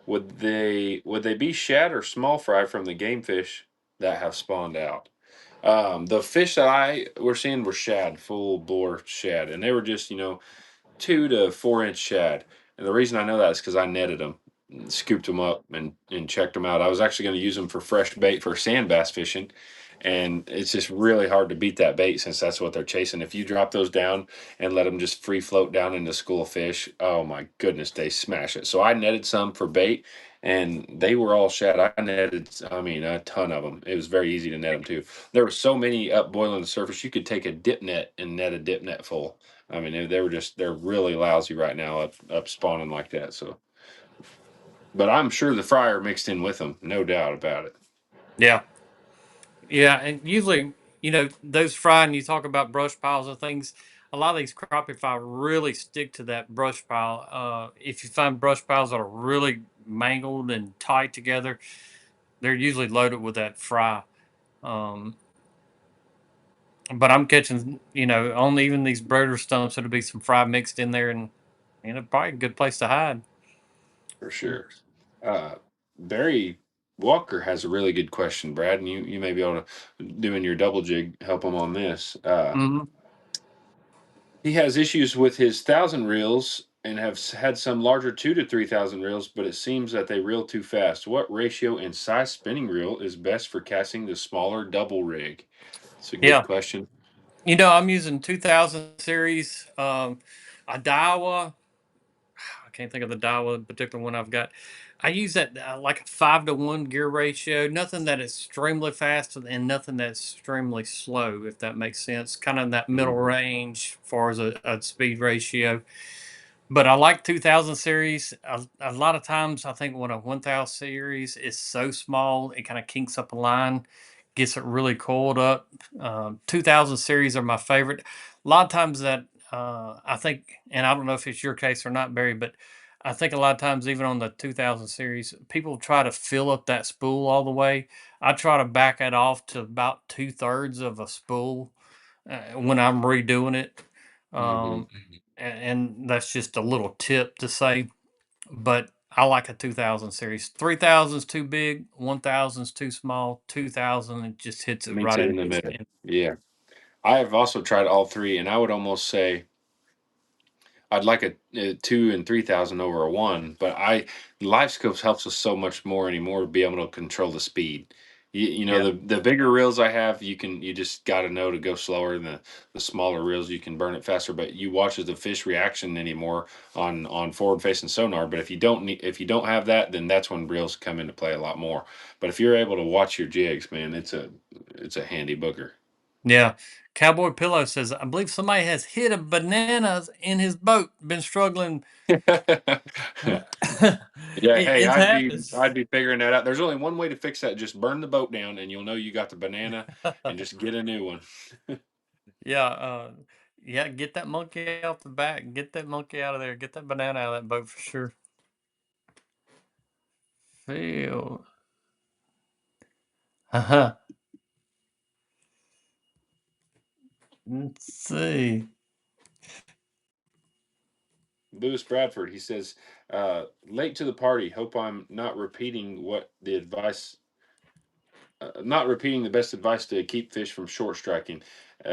Would they be shad or small fry from the game fish that have spawned out? The fish that I were seeing were shad, full bore shad, and they were just 2 to 4 inch shad. And the reason I know that is because I netted them, scooped them up, and checked them out. I was actually going to use them for fresh bait for sand bass fishing, and it's just really hard to beat that bait since that's what they're chasing. If you drop those down and let them just free float down into school of fish, oh my goodness, they smash it. So I netted some for bait, and they were all shad. I netted, I mean, a ton of them. It was very easy to net them too. There were so many up boiling the surface. You could take a dip net and net a dip net full. I mean, they're really lousy right now up spawning like that. So, but I'm sure the fryer mixed in with them, no doubt about it. Yeah. Yeah, and usually, those fry and you talk about brush piles and things, a lot of these crappie fry really stick to that brush pile. If you find brush piles that are really mangled and tight together, they're usually loaded with that fry. Um, but I'm catching, on even these brooder stumps, there'll be some fry mixed in there, and probably a good place to hide. For sure. Uh, Barry Walker has a really good question, Brad, and you may be able to doing your double jig help him on this. Hmm. He has issues with his 1,000 reels and had some larger 2 to 3,000 reels, but it seems that they reel too fast. What ratio and size spinning reel is best for casting the smaller double rig? It's a good Yeah. question. I'm using 2000 series, a Daiwa. I can't think of the Daiwa particular one I've got. I use that like a 5-to-1 gear ratio. Nothing that is extremely fast and nothing that's extremely slow, if that makes sense. Kind of that middle Mhm. range as far as a speed ratio. But I like 2000 series. A lot of times, I think when a 1000 series is so small, it kind of kinks up a line, gets it really coiled up. 2000 series are my favorite. A lot of times that I think, and I don't know if it's your case or not, Barry, but I think a lot of times, even on the 2000 series, people try to fill up that spool all the way. I try to back it off to about 2/3 of a spool when I'm redoing it. Mhm. Um, and that's just a little tip to say, but I like a 2000 series. 3000 is too big, 1000 is too small, 2000 it just hits it Meets right it in in the its middle. in. Yeah. I have also tried all three, and I would almost say I'd like a 2 and 3,000 over a one, but live scopes helps us so much more anymore to be able to control the speed. Yeah. The bigger reels I have, you just got to know to go slower, and the smaller reels you can burn it faster. But you watch the fish reaction anymore on forward facing sonar. But if you don't have that, then that's when reels come into play a lot more. But if you're able to watch your jigs, man, it's a handy booker. Yeah. Cowboy Pillow says, I believe somebody has hid a bananas in his boat, been struggling. Yeah, hey, It I'd happens. be figuring that out. There's only one way to fix that. Just burn the boat down and you'll know you got the banana and just get a new one. Yeah, yeah, get that monkey off the back. Get that monkey out of there. Get that banana out of that boat for sure. Phil. Uh-huh. Let's see. Lewis Bradford, he says, late to the party. Hope I'm not repeating the best advice to keep fish from short striking.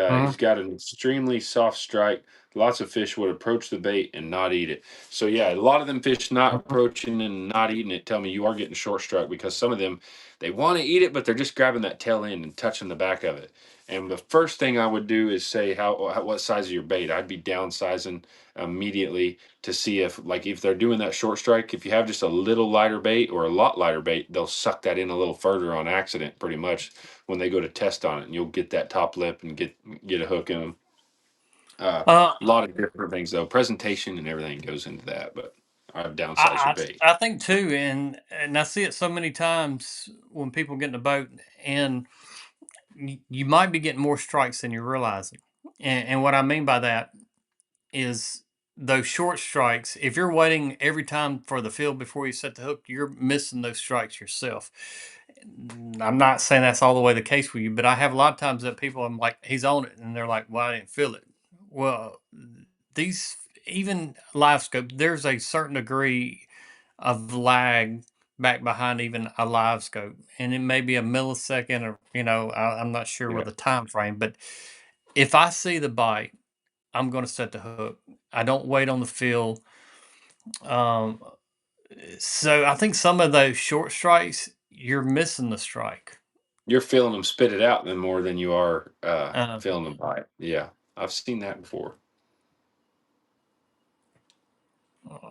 Mhm. He's got an extremely soft strike. Lots of fish would approach the bait and not eat it. So yeah, a lot of them fish not Mhm. approaching and not eating it tell me you are getting short strike, because some of them, they want to eat it, but they're just grabbing that tail end and touching the back of it. And the first thing I would do is say what size of your bait. I'd be downsizing immediately to see if, like, if they're doing that short strike, if you have just a little lighter bait or a lot lighter bait, they'll suck that in a little further on accident pretty much when they go to test on it, and you'll get that top lip and get a hook in them. Uh, A lot of different things though. Presentation and everything goes into that, but I've downsized your I bait. I think too, and I see it so many times when people get in a boat, and you might be getting more strikes than you're realizing. And what I mean by that is those short strikes. If you're waiting every time for the field before you set the hook, you're missing those strikes yourself. I'm not saying that's all the way the case with you, but I have a lot of times that people, I'm like, he's on it, and they're like, well, I didn't feel it. Well, these, even live scope, there's a certain degree of lag back behind even a live scope, and it may be a millisecond, or I'm not sure Yeah. with the time frame, but if I see the bite, I'm going to set the hook. I don't wait on the field. Um, so I think some of those short strikes, you're missing the strike. You're feeling them spit it out then more than you are Uh, feeling them bite. Yeah. I've seen that before.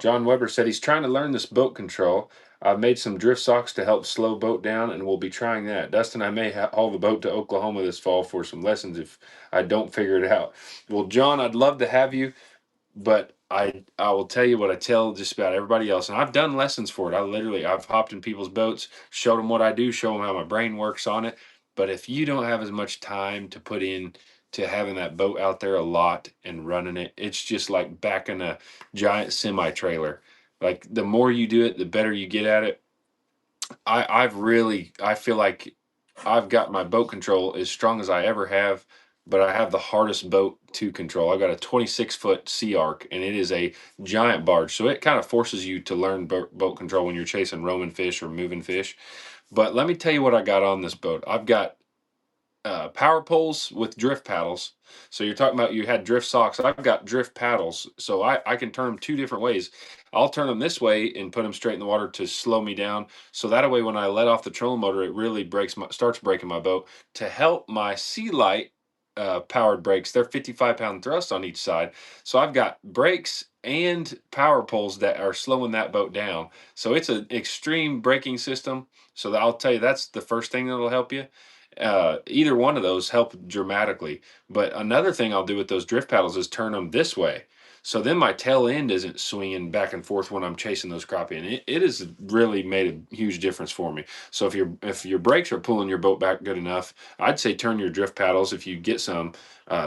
John Weber said he's trying to learn this boat control. I've made some drift socks to help slow boat down, and we'll be trying that. Dustin, I may haul the boat to Oklahoma this fall for some lessons if I don't figure it out. Well, John, I'd love to have you, but I will tell you what I tell just about everybody else, and I've done lessons for it. I've hopped in people's boats, showed them what I do, show them how my brain works on it. But if you don't have as much time to put in to having that boat out there a lot and running it, it's just like backing a giant semi trailer. Like the more you do it, the better you get at it. I feel like I've got my boat control as strong as I ever have, but I have the hardest boat to control. I've got a 26-foot Sea Arc, and it is a giant barge, so it kind of forces you to learn boat control when you're chasing roaming fish or moving fish. But let me tell you what I got on this boat. I've got power poles with drift paddles. So you're talking about you had drift socks. I've got drift paddles, so I can turn them two different ways. I'll turn them this way and put them straight in the water to slow me down. So that way, when I let off the trolling motor, it really starts breaking my boat. To help my Sea Light powered brakes, they're 55-pound thrust on each side. So I've got brakes and power poles that are slowing that boat down. So it's an extreme braking system. So I'll tell you, that's the first thing that'll help you. Either one of those help dramatically. But another thing I'll do with those drift paddles is turn them this way. So then my tail end isn't swinging back and forth when I'm chasing those crappie, and it has really made a huge difference for me. So if your brakes are pulling your boat back good enough, I'd say turn your drift paddles if you get some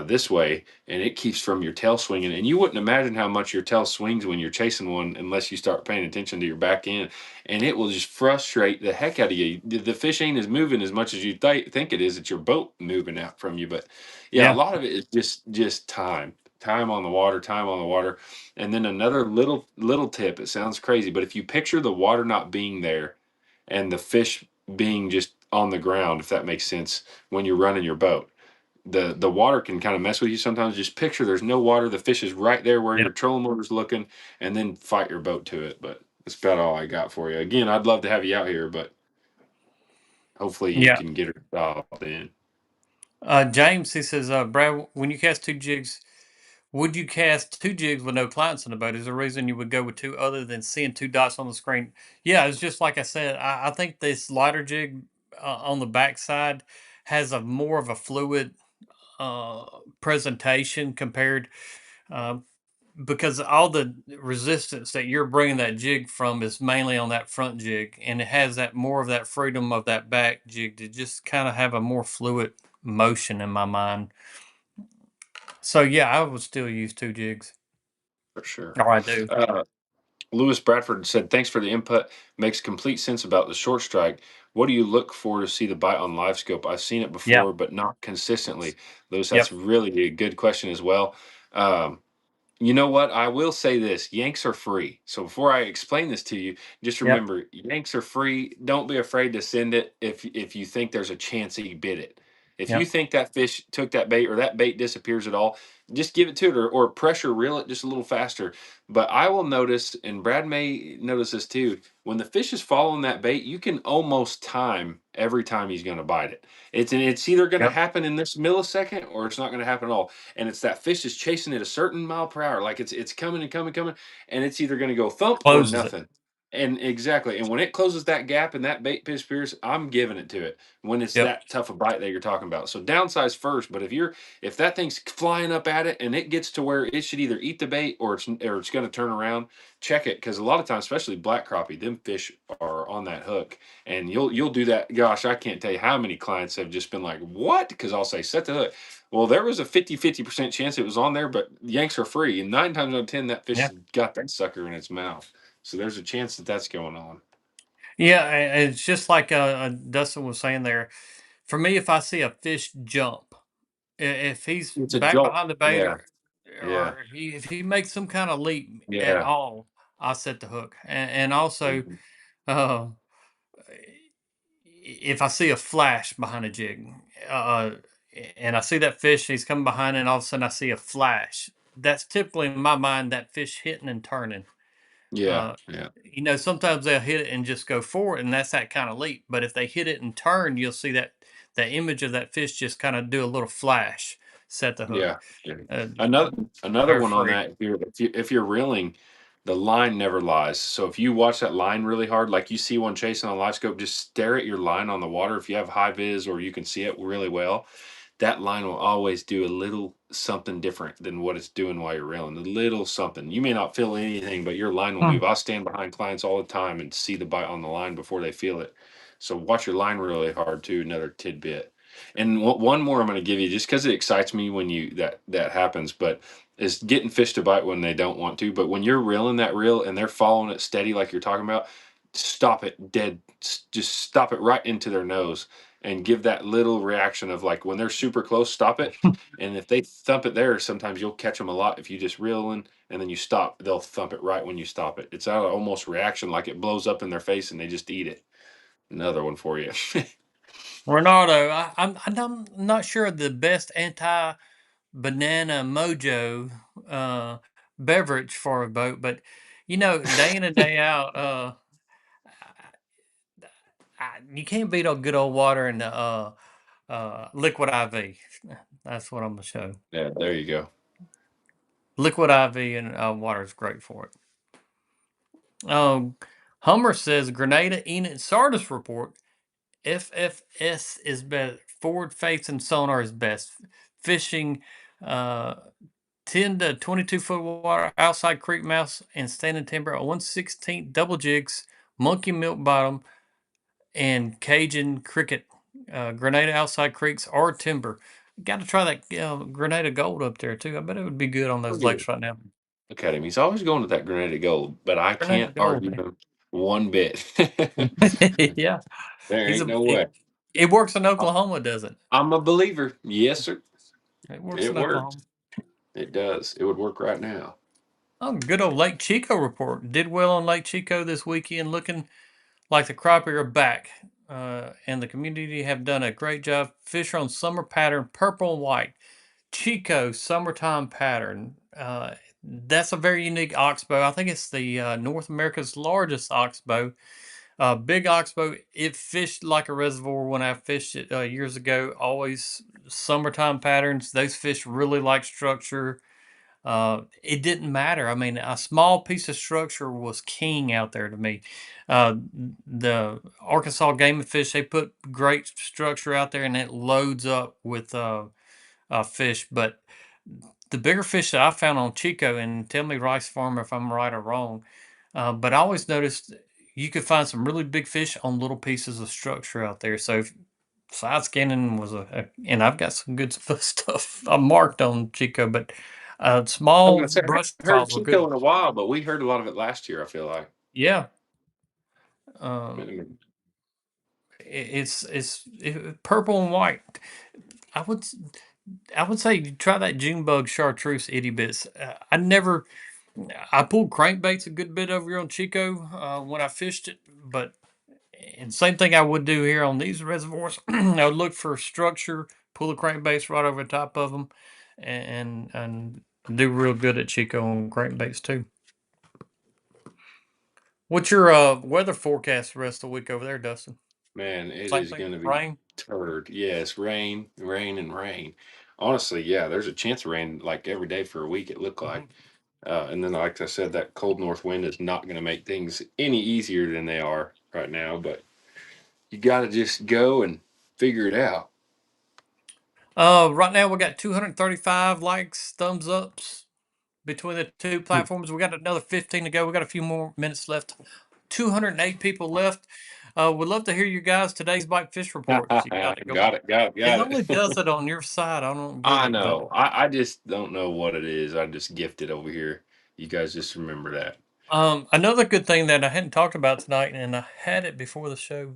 this way, and it keeps from your tail swinging. And you wouldn't imagine how much your tail swings when you're chasing one unless you start paying attention to your back end, and it will just frustrate the heck out of you. The fish ain't as moving as much as you think it is. It's your boat moving out from you. But yeah, a yeah, lot of it is just time on the water, time on the water. And then another little tip. It sounds crazy, but if you picture the water not being there and the fish being just on the ground, if that makes sense, when you're running your boat, the water can kind of mess with you sometimes. Just picture there's no water, the fish is right there where yeah, your trolling motor's looking, and then fight your boat to it. But that's about all I got for you. Again, I'd love to have you out here, but hopefully you yeah. can get it dialed in. James, he says, Brad, when you cast two jigs, would you cast two jigs with no clients in the boat? Is there a reason you would go with two other than seeing two dots on the screen? Yeah, it's just like I said. I think this lighter jig on the backside has a more of a fluid uh, presentation compared, uh, because all the resistance that you're bringing that jig from is mainly on that front jig, and it has that more of that freedom of that back jig to just kind of have a more fluid motion in my mind. So yeah, I would still use two jigs. For sure. Or I do. Uh, Lewis Bradford said, "Thanks for the input. Makes complete sense about the short strike. What do you look for to see the bite on live scope? I've seen it Yeah. before, but not consistently." Lewis, that's Yep. really a good question as well. Um, you know what? I will say this: Yanks are free. So before I explain this to you, just Yep. remember, Yanks are free. Don't be afraid to send it if you think there's a chance that you bit it. If you Yep. think that fish took that bait or that bait disappears at all, just give it to it or pressure reel it just a little faster. But I will notice, and Brad may notice this too, when the fish is following that bait, you can almost time every time he's going to bite it. It's either going to Yep. happen in this millisecond or it's not going to happen at all. And it's that fish is chasing at a certain mile per hour, like it's coming and coming, coming, and it's either going to go thump or Closes it. nothing. And exactly, and when it closes that gap and that bait disappears, I'm giving it to it when it's Yep. that tough a bite that you're talking about. So downsize first, but if that thing's flying up at it and it gets to where it should either eat the bait or it's going to turn around, check it because a lot of times, especially black crappie, them fish are on that hook, and you'll do that. Gosh, I can't tell you how many clients have just been like, "What?" Because I'll say, "Set the hook." Well, there was a 50% chance it was on there, but yanks are free, and 9 times out of 10, that fish Yeah. has got that sucker in its mouth. So there's a chance that that's going on. Yeah. It's just like Dustin was saying there. For me, if I see a fish jump, if he's It's a back jolt. behind the bait Yeah, or yeah, if he makes some kind of leap at yeah. all, I set the hook. And also, Mhm. uh, if I see a flash behind a jig, uh, and I see that fish, he's coming behind, and all of a sudden I see a flash. That's typically in my mind that fish hitting and turning. Yeah, Uh, yeah, Sometimes they'll hit it and just go forward, and that's that kind of leap. But if they hit it and turn, you'll see that image of that fish just kind of do a little flash, set the hook. yeah, yeah. Uh, Another they're one on free. that, if you're reeling, the line never lies. So if you watch that line really hard, like you see one chasing on live scope, just stare at your line on the water. If you have high vis or you can see it really well, that line will always do a little something different than what it's doing while you're reeling. A little something. You may not feel anything, but your line will Hmm. move. I stand behind clients all the time and see the bite on the line before they feel it. So watch your line really hard too. Another tidbit. And one more I'm going to give you, just because it excites me when that happens, but is getting fish to bite when they don't want to. But when you're reeling that reel and they're following it steady, like you're talking about, stop it dead. Just stop it right into their nose and give that little reaction of like when they're super close, stop it. And if they thump it there, sometimes you'll catch them a lot. If you just reel in and then you stop, they'll thump it right when you stop it. It's out of almost reaction, like it blows up in their face and they just eat it. Another one for you. Renardo, I'm not sure the best anti banana mojo uh, beverage for a boat, but day in and day out, you can't beat a good old water and liquid IV. That's what I'm gonna show. Yeah, there you go. Liquid IV and water is great for it. Hummer says Grenada Enid Sardis report. FFS is best. Forward facing sonar is best. Fishing uh, 10 to 22-foot water, outside creek mouths, and standing timber at 1/16 double jigs, monkey milk bottom, and Cajun cricket. Grenada outside creeks or timber. Got to try that Grenada Gold up there too. I bet it would be good on those Look at lakes him. right now. Look at him. He's always going to that Grenada Gold, but I Grenada can't Gold, argue man. him one bit. Yeah, There he's ain't a no way. it works in I- Oklahoma, doesn't I'm a believer. Yes, sir. it? It works It in works. Oklahoma. It does. It would work right now. Oh, good old Lake Chico report. Did well on Lake Chico this weekend, looking like the crappie are back. And the community have done a great job. Fish are on summer pattern, purple and white. Chico summertime pattern. That's a very unique oxbow. I think it's the North America's largest oxbow. Big oxbow. It fished like a reservoir when I fished it years ago. Always summertime patterns. Those fish really like structure. It didn't matter. I mean, a small piece of structure was king out there to me. Uh, the Arkansas Game and Fish, they put great structure out there and it loads up with fish. But the bigger fish that I found on Chico, and tell me, Rice Farmer, if I'm right or wrong, but I always noticed you could find some really big fish on little pieces of structure out there. So side scanning was and I've got some good stuff I marked on Chico, but I was small gonna say I brush haven't heard calls were Chico good. in a while, but we heard a lot of it last year. I feel like. Yeah, um, Mm, purple and white. I would s- I would say try that June bug chartreuse itty bits. I pulled crankbaits a good bit over here on Chico when I fished it, but and same thing I would do here on these reservoirs. I would look for structure, pull the crankbaits right over the top of them, and do real good at Chico on crankbaits too. What's your weather forecast the rest of the week over there, Dustin? Man, it Same is thing, going to be rain. turd. Yes, rain, rain, and rain. Honestly, yeah, there's a chance of rain like every day for a week, it looked like. Hmm. And then, like I said, that cold north wind is not going to make things any easier than they are right now. But you got to just go and figure it out. Right now we got 235 likes, thumbs ups between the two platforms. We got another 15 to go. We got a few more minutes left. 208 people left. Would love to hear you guys today's bite fish reports. You got it Got going. it, got it, It got only it. does it on your side. I don't get I it, but know. I just don't know what it is. I just gifted over here. You guys just remember that. another good thing that I hadn't talked about tonight, and I had it before the show,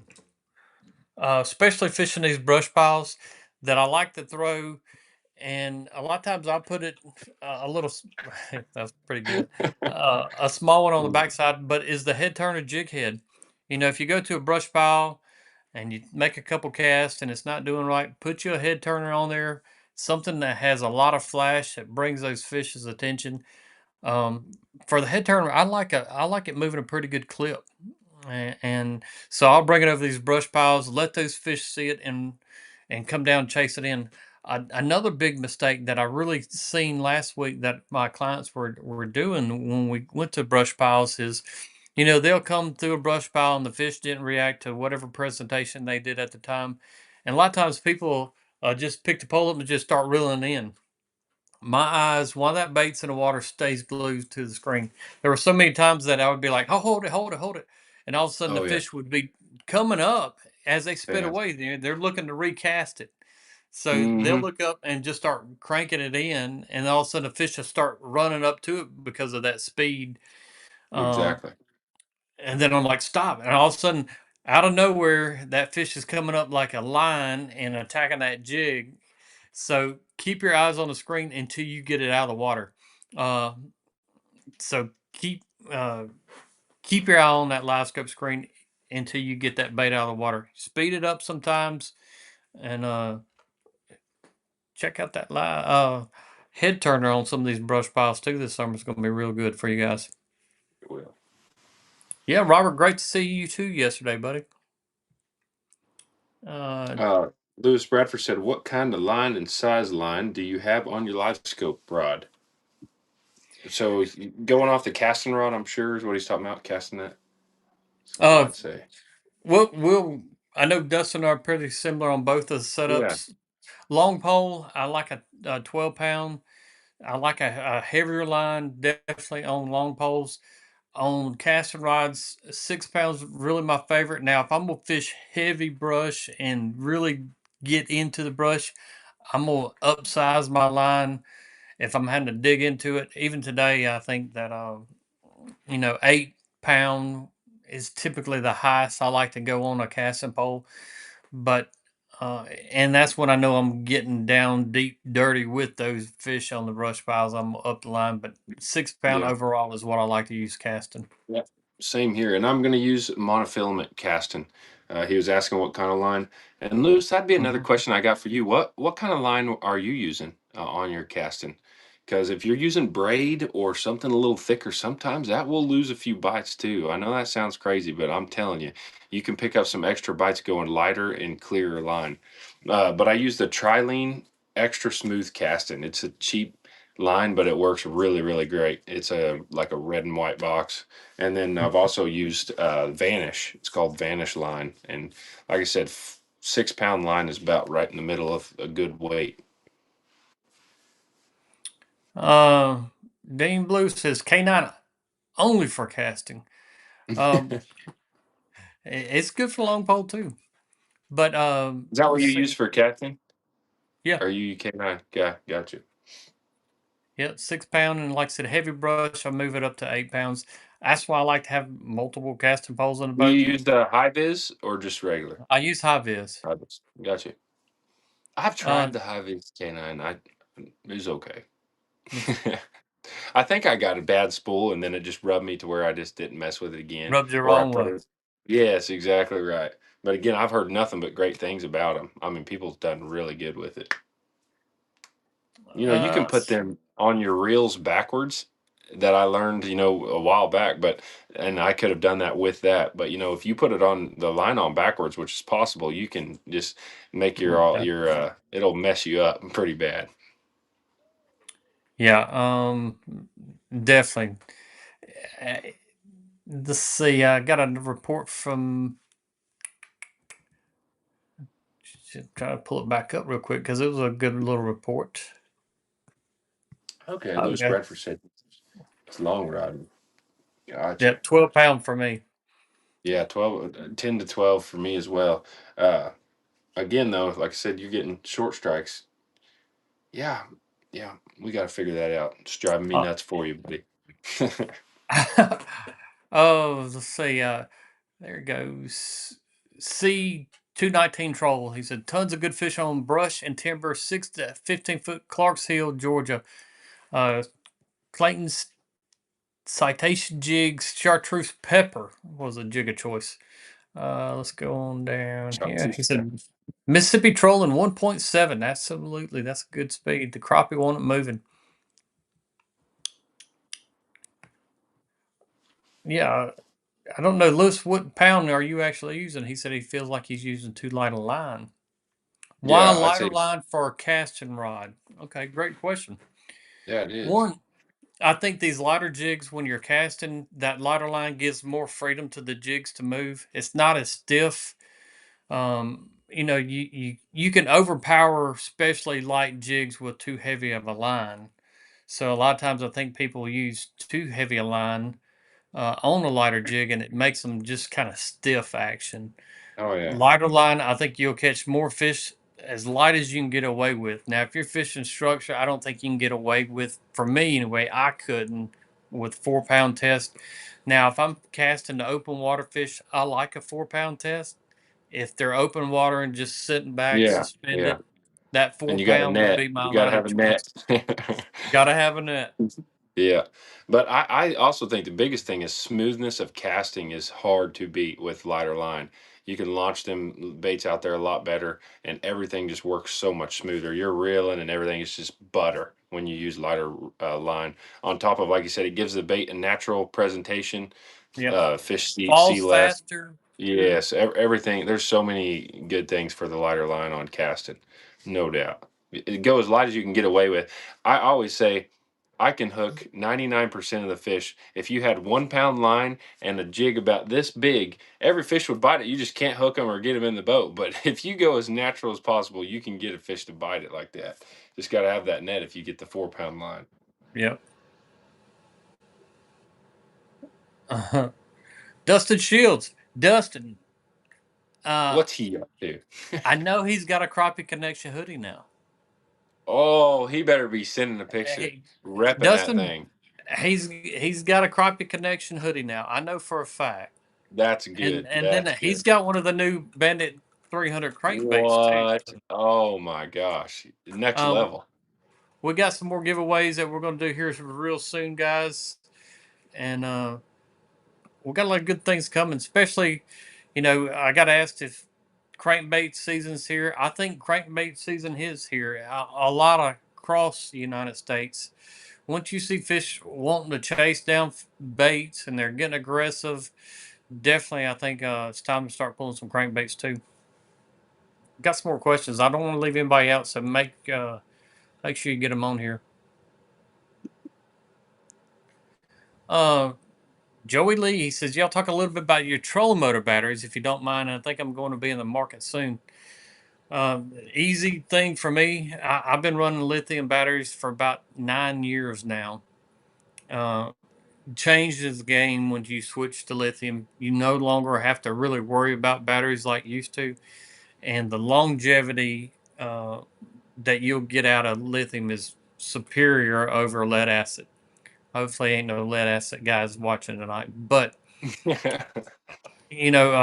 especially fishing these brush piles that I like to throw. And a lot of times I put it a little. That's pretty good. A small one on the backside, but is the head turner jig head. You know, if you go to a brush pile and you make a couple casts and it's not doing right, put you a head turner on there, something that has a lot of flash that brings those fish's attention. Um, for the head turner, I like it moving a pretty good clip, and so I'll bring it over these brush piles, let those fish see it, and come down and chase it in. Another big mistake that I really seen last week that my clients were doing when we went to brush piles is, you know, they'll come through a brush pile and the fish didn't react to whatever presentation they did at the time, and a lot of times people just pick the pole up and just start reeling in. My eyes, while that bait's in the water, stays glued to the screen. There were so many times that I would be like, "Oh, hold it, hold it, hold it," and all of a sudden the Oh yeah, fish would be coming up as they spit yeah. away. They're looking to recast it, so they'll Mm-hmm. look up and just start cranking it in, and all of a sudden the fish will start running up to it because of that speed. Um, Exactly. and then I'm like, "Stop!" And all of a sudden, out of nowhere, that fish is coming up like a lion and attacking that jig. So keep your eyes on the screen until you get it out of the water. Uh, so uh, keep your eye on that live scope screen until you get that bait out of the water. Speed it up sometimes, and check out that head turner on some of these brush piles too. This summer is going to be real good for you guys. It will. Yeah, Robert, great to see you too yesterday, buddy. Uh, Lewis Bradford said, "What kind of line and size line do you have on your live scope rod?" So going off the casting rod, I'm sure is what he's talking about. Casting that. That's what uh, I'd say. we'll. I know Dustin and I are pretty similar on both of the Yeah. setups. Long pole, I like a 12 pound. I like a heavier line, definitely on long poles. On casting rods, 6 pounds really my favorite. Now, if I'm gonna fish heavy brush and really get into the brush, I'm gonna upsize my line. If I'm having to dig into it, even today, I think that 8 pound is typically the highest I like to go on a casting pole. But and that's when I know I'm getting down deep, dirty with those fish on the brush piles. I'm up the line, but 6 pound Yeah. overall is what I like to use casting. Yeah. Same here. And I'm going to use monofilament casting. He was asking what kind of line. And Lewis, that'd be another Mhm. question I got for you. What kind of line are you using on your casting? Because if you're using braid or something a little thicker, sometimes that will lose a few bites too. I know that sounds crazy, but I'm telling you, you can pick up some extra bites going lighter and clearer line. But I use the Trilene Extra Smooth Casting. It's a cheap line, but it works really, really great. It's a like a red and white box. And then I've also used Vanish. It's called Vanish line. And like I said, 6 pound line is about right in the middle of a good weight. Uh, Dean Blue says K9 only for casting. Um, Is it's good for long pole too. But that what let's you use see. for casting? Yeah, Are you K9? Yeah, gotcha. yeah, 6 pound, and like I said, heavy brush. I move it up to 8 pounds. That's why I like to have multiple casting poles in the Do you boat. use the high vis or just regular? I use high vis. High vis. Gotcha. I've Uh, tried the high vis K9. It was okay. mm, I think I got a bad spool and then it just rubbed me to where I just didn't mess with it again. rubs you the Or I wrong put way. it. Yes, exactly right. But again, I've heard nothing but great things about them. I mean, people's done really good with it. You can put S them on your reels backwards. That I learned, a while back, and I could have done that with that. But if you put it on the line on backwards, which is possible, you can just make Okay. it'll mess you up pretty bad. Yeah, definitely. Uh, let's see, I got a report from try to pull it back up real quick because it was a good little report. Okay, Lewis Okay. Bradford said it's long riding. Yeah, Gotcha. 12-pound for me. Yeah, 10 to 12 for me as well. Uh, Again, though, like I said, you're getting short strikes. Yeah, yeah, we got to figure that out. It's driving me Uh, nuts for you, buddy. oh, let's see. There goes. C219 Troll. He said, tons of good fish on brush and timber, 6 to 15-foot Clarks Hill, Georgia. Uh, Clayton's citation jigs, chartreuse pepper was a jig of choice. Let's go on down here. He said, Mississippi trolling 1.7. Absolutely. That's a good speed. The crappie want it moving. Yeah. I don't know, Lewis, what pound are you actually using? He said he feels like he's using too light a line. Why a Yeah, I'd lighter say, line for a casting rod? Okay, great question. yeah, it is. One, I think these lighter jigs, when you're casting, that lighter line gives more freedom to the jigs to move. It's not as stiff. You can overpower especially light jigs with too heavy of a line. So a lot of times I think people use too heavy a line on a lighter jig, and it makes them just kind of stiff action. Oh, yeah. Lighter line, I think you'll catch more fish as light as you can get away with. Now, if you're fishing structure, I don't think you can get away with, for me anyway, I couldn't with 4 pound test. Now, if I'm casting the open water fish, I like a 4 pound test. If they're open water and just sitting back Yeah, yeah. suspended, that And four you got a pound would net. be my You got to line have of a choice. net. Gotta have a net. Yeah. But I also think the biggest thing is smoothness of casting is hard to beat with lighter line. You can launch them baits out there a lot better, and everything just works so much smoother. You're reeling, and everything is just butter when you use lighter line. On top of, like you said, it gives the bait a natural presentation. Yep. Fish see Falls less. faster. Yes, everything. There's so many good things for the lighter line on casting, no doubt. Go as light as you can get away with. I always say I can hook 99% of the fish. If you had 1 pound line and a jig about this big, every fish would bite it. You just can't hook them or get them in the boat. But if you go as natural as possible, you can get a fish to bite it like that. Just got to have that net if you get the 4 pound line. Yep. Uh-huh. Dustin Shields. Dustin. Uh, What's he up to? I know he's got a Crappie Connection hoodie now. Oh, he better be sending a picture, Hey, repping that Dustin, thing. he's got a Crappie Connection hoodie now. I know for a fact. That's And good. and then That's he's good. got one of the new Bandit 300 crankbaits too. What? Oh my gosh. Next Um, level. we got some more giveaways that we're going to do here real soon, guys. And we got a lot of good things coming. Especially, I got asked if crankbait season's here. I think crankbait season is here. A lot across the United States. Once you see fish wanting to chase down baits and they're getting aggressive, definitely I think it's time to start pulling some crankbaits too. Got some more questions. I don't want to leave anybody out, so make sure you get them on here. Uh, Joey Lee, he says, y'all talk a little bit about your trolling motor batteries, if you don't mind. I think I'm going to be in the market soon. Easy thing for me. I've been running lithium batteries for about 9 years now. Uh, Changes the game when you switch to lithium. You no longer have to really worry about batteries like you used to, and the longevity that you'll get out of lithium is superior over lead acid. Hopefully, ain't no lead acid guys watching tonight. But you know,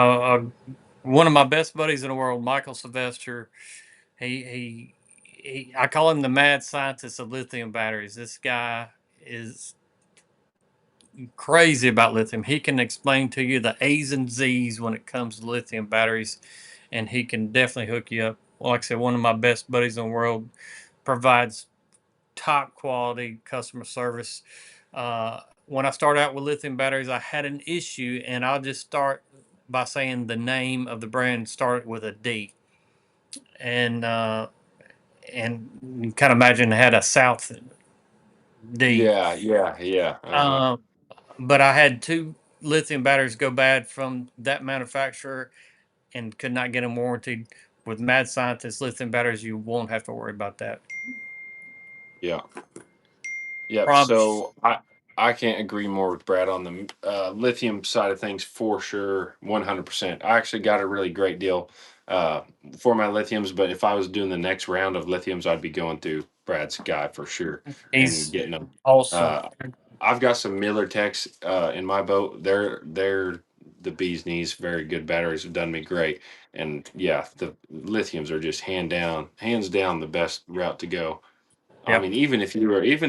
one of my best buddies in the world, Michael Sylvester, I call him the mad scientist of lithium batteries. This guy is crazy about lithium. He can explain to you the A's and Z's when it comes to lithium batteries, and he can definitely hook you up. Like I said, one of my best buddies in the world provides top quality customer service. When I started out with lithium batteries, I had an issue, and I'll just start by saying the name of the brand started with a D, and you kind of imagine it had a South D. Yeah, yeah, yeah. Uh-huh. Uh, but I had two lithium batteries go bad from that manufacturer and could not get them warranted. With Mad Scientist lithium batteries, you won't have to worry about that. Yeah. Yep. Promise. So I can't agree more with Brad on the lithium side of things for sure, 100%. I actually got a really great deal uh, for my lithiums, but if I was doing the next round of lithiums, I'd be going through Brad's guy for sure and He's getting them. awesome. Uh, I've got some Miller Techs in my boat. They're the bee's knees. Very good batteries have done me great. And yeah, the lithiums are just hands down the best route to go. I Yep. mean, even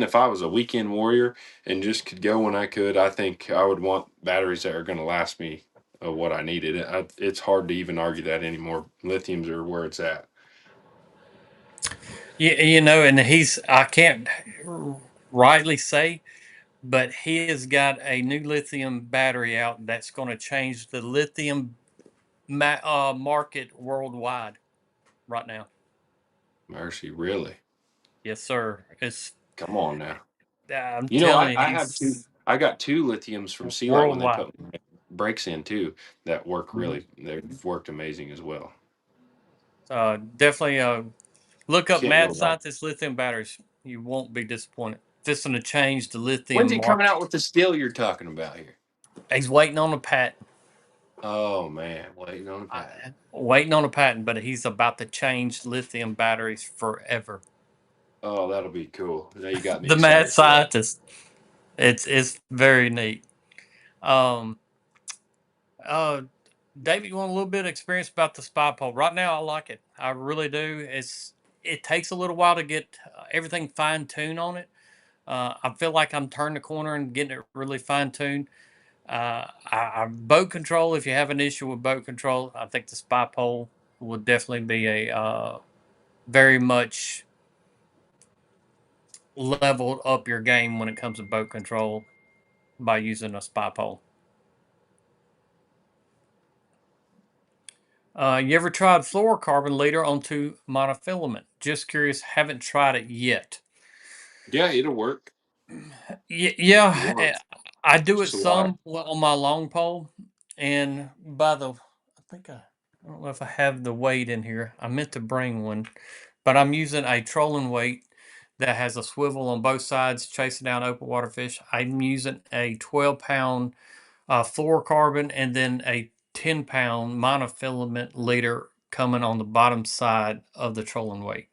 if I was a weekend warrior and just could go when I could, I think I would want batteries that are going to last me what I needed. It's hard to even argue that anymore. Lithiums are where it's at. You know, and I can't rightly say, but he has got a new lithium battery out that's going to change the lithium market worldwide right now. Mercy, really? Yes, sir. Come on now. I'm You know, telling you, I have two. he's I got two lithiums from Sea Light when they worldwide. put brakes in too. That work Mhm. really. They've worked amazing as well. Definitely look up Can't go Mad wrong. Scientist lithium batteries. You won't be disappointed. This is going to change the lithium When's he coming market. out with the steel you're talking about here? He's waiting on a patent. Oh man, waiting on a patent. Waiting on a patent, but he's about to change lithium batteries forever. Oh, that'll be cool. Now you got me The Mad excited for that. Scientist. It's very neat. Um, uh, David, you want a little bit of experience about the spy pole? Right now, I like it. I really do. It takes a little while to get everything fine tuned on it. I feel like I'm turning the corner and getting it really fine tuned. Boat control. If you have an issue with boat control, I think the spy pole would definitely be a very much leveled up your game when it comes to boat control by using a spy pole. You ever tried fluorocarbon later onto monofilament? Just curious, haven't tried it yet. Yeah, it'll work. You Yeah, want I do it just a wire. some on my long pole, and I think I don't know if I have the weight in here. I meant to bring one, but I'm using a trolling weight that has a swivel on both sides, chasing down open water fish. I'm using a 12-pound fluorocarbon and then a 10-pound monofilament leader coming on the bottom side of the trolling weight.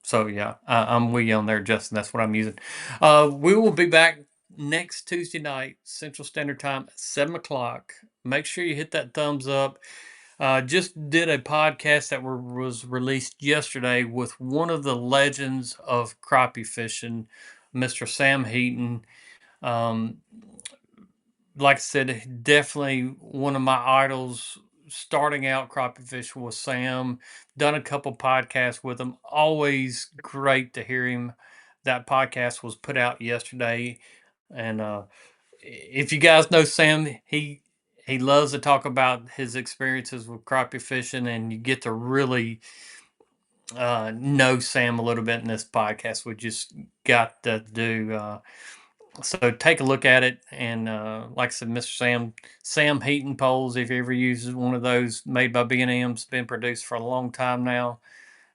So yeah, I'm with you on there, Justin. That's what I'm using. We will be back next Tuesday night, Central Standard Time, at 7 o'clock. Make sure you hit that thumbs up. Just did a podcast that was released yesterday with one of the legends of crappie fishing, Mr. Sam Heaton. Um, like I said, definitely one of my idols. Starting out crappie fishing with Sam, done a couple podcasts with him. Always great to hear him. That podcast was put out yesterday, and if you guys know Sam, he loves to talk about his experiences with crappie fishing, and you get to really know Sam a little bit in this podcast. We just got to do. So take a look at it, and like I said, Mr. Sam Heaton poles. If you ever use one of those made by B&M's, been produced for a long time now.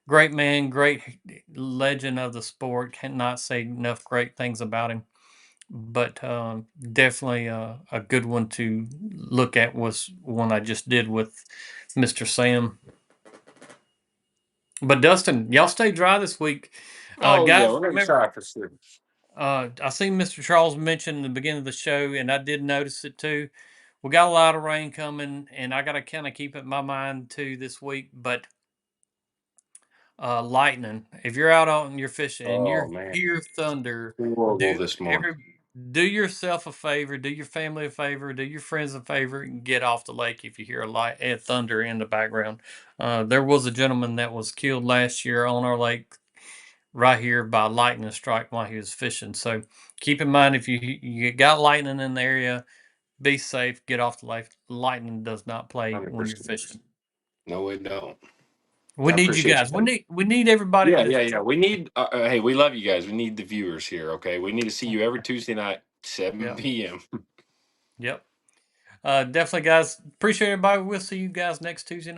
Great man, great legend of the sport. Cannot say enough great things about him. But definitely a good one to look at was one I just did with Mr. Sam. But Dustin, y'all stay dry this week, Oh yeah, guys. we're gonna Remember, try for sure. I seen Mr. Charles mention in the beginning of the show, and I did notice it too. We got a lot of rain coming, and I got to kind of keep it in my mind too this week. But lightning, if you're out on your fishing and Oh you man, hear thunder, horrible do this every morning. do yourself a favor, do your family a favor, do your friends a favor, and get off the lake if you hear a light and thunder in the background. There was a gentleman that was killed last year on our lake right here by lightning strike while he was fishing. So keep in mind if you got lightning in the area, be safe, get off the lake. Lightning does not play when you're 100%. fishing. No, we don't. We I need you appreciate you, guys. buddy. We need everybody Yeah, to yeah, yeah. We need. Hey, we love you guys. We need the viewers here. Okay, we need to see you every Tuesday night, 7 yeah, p.m. yep. Definitely, guys. Appreciate everybody. We'll see you guys next Tuesday night.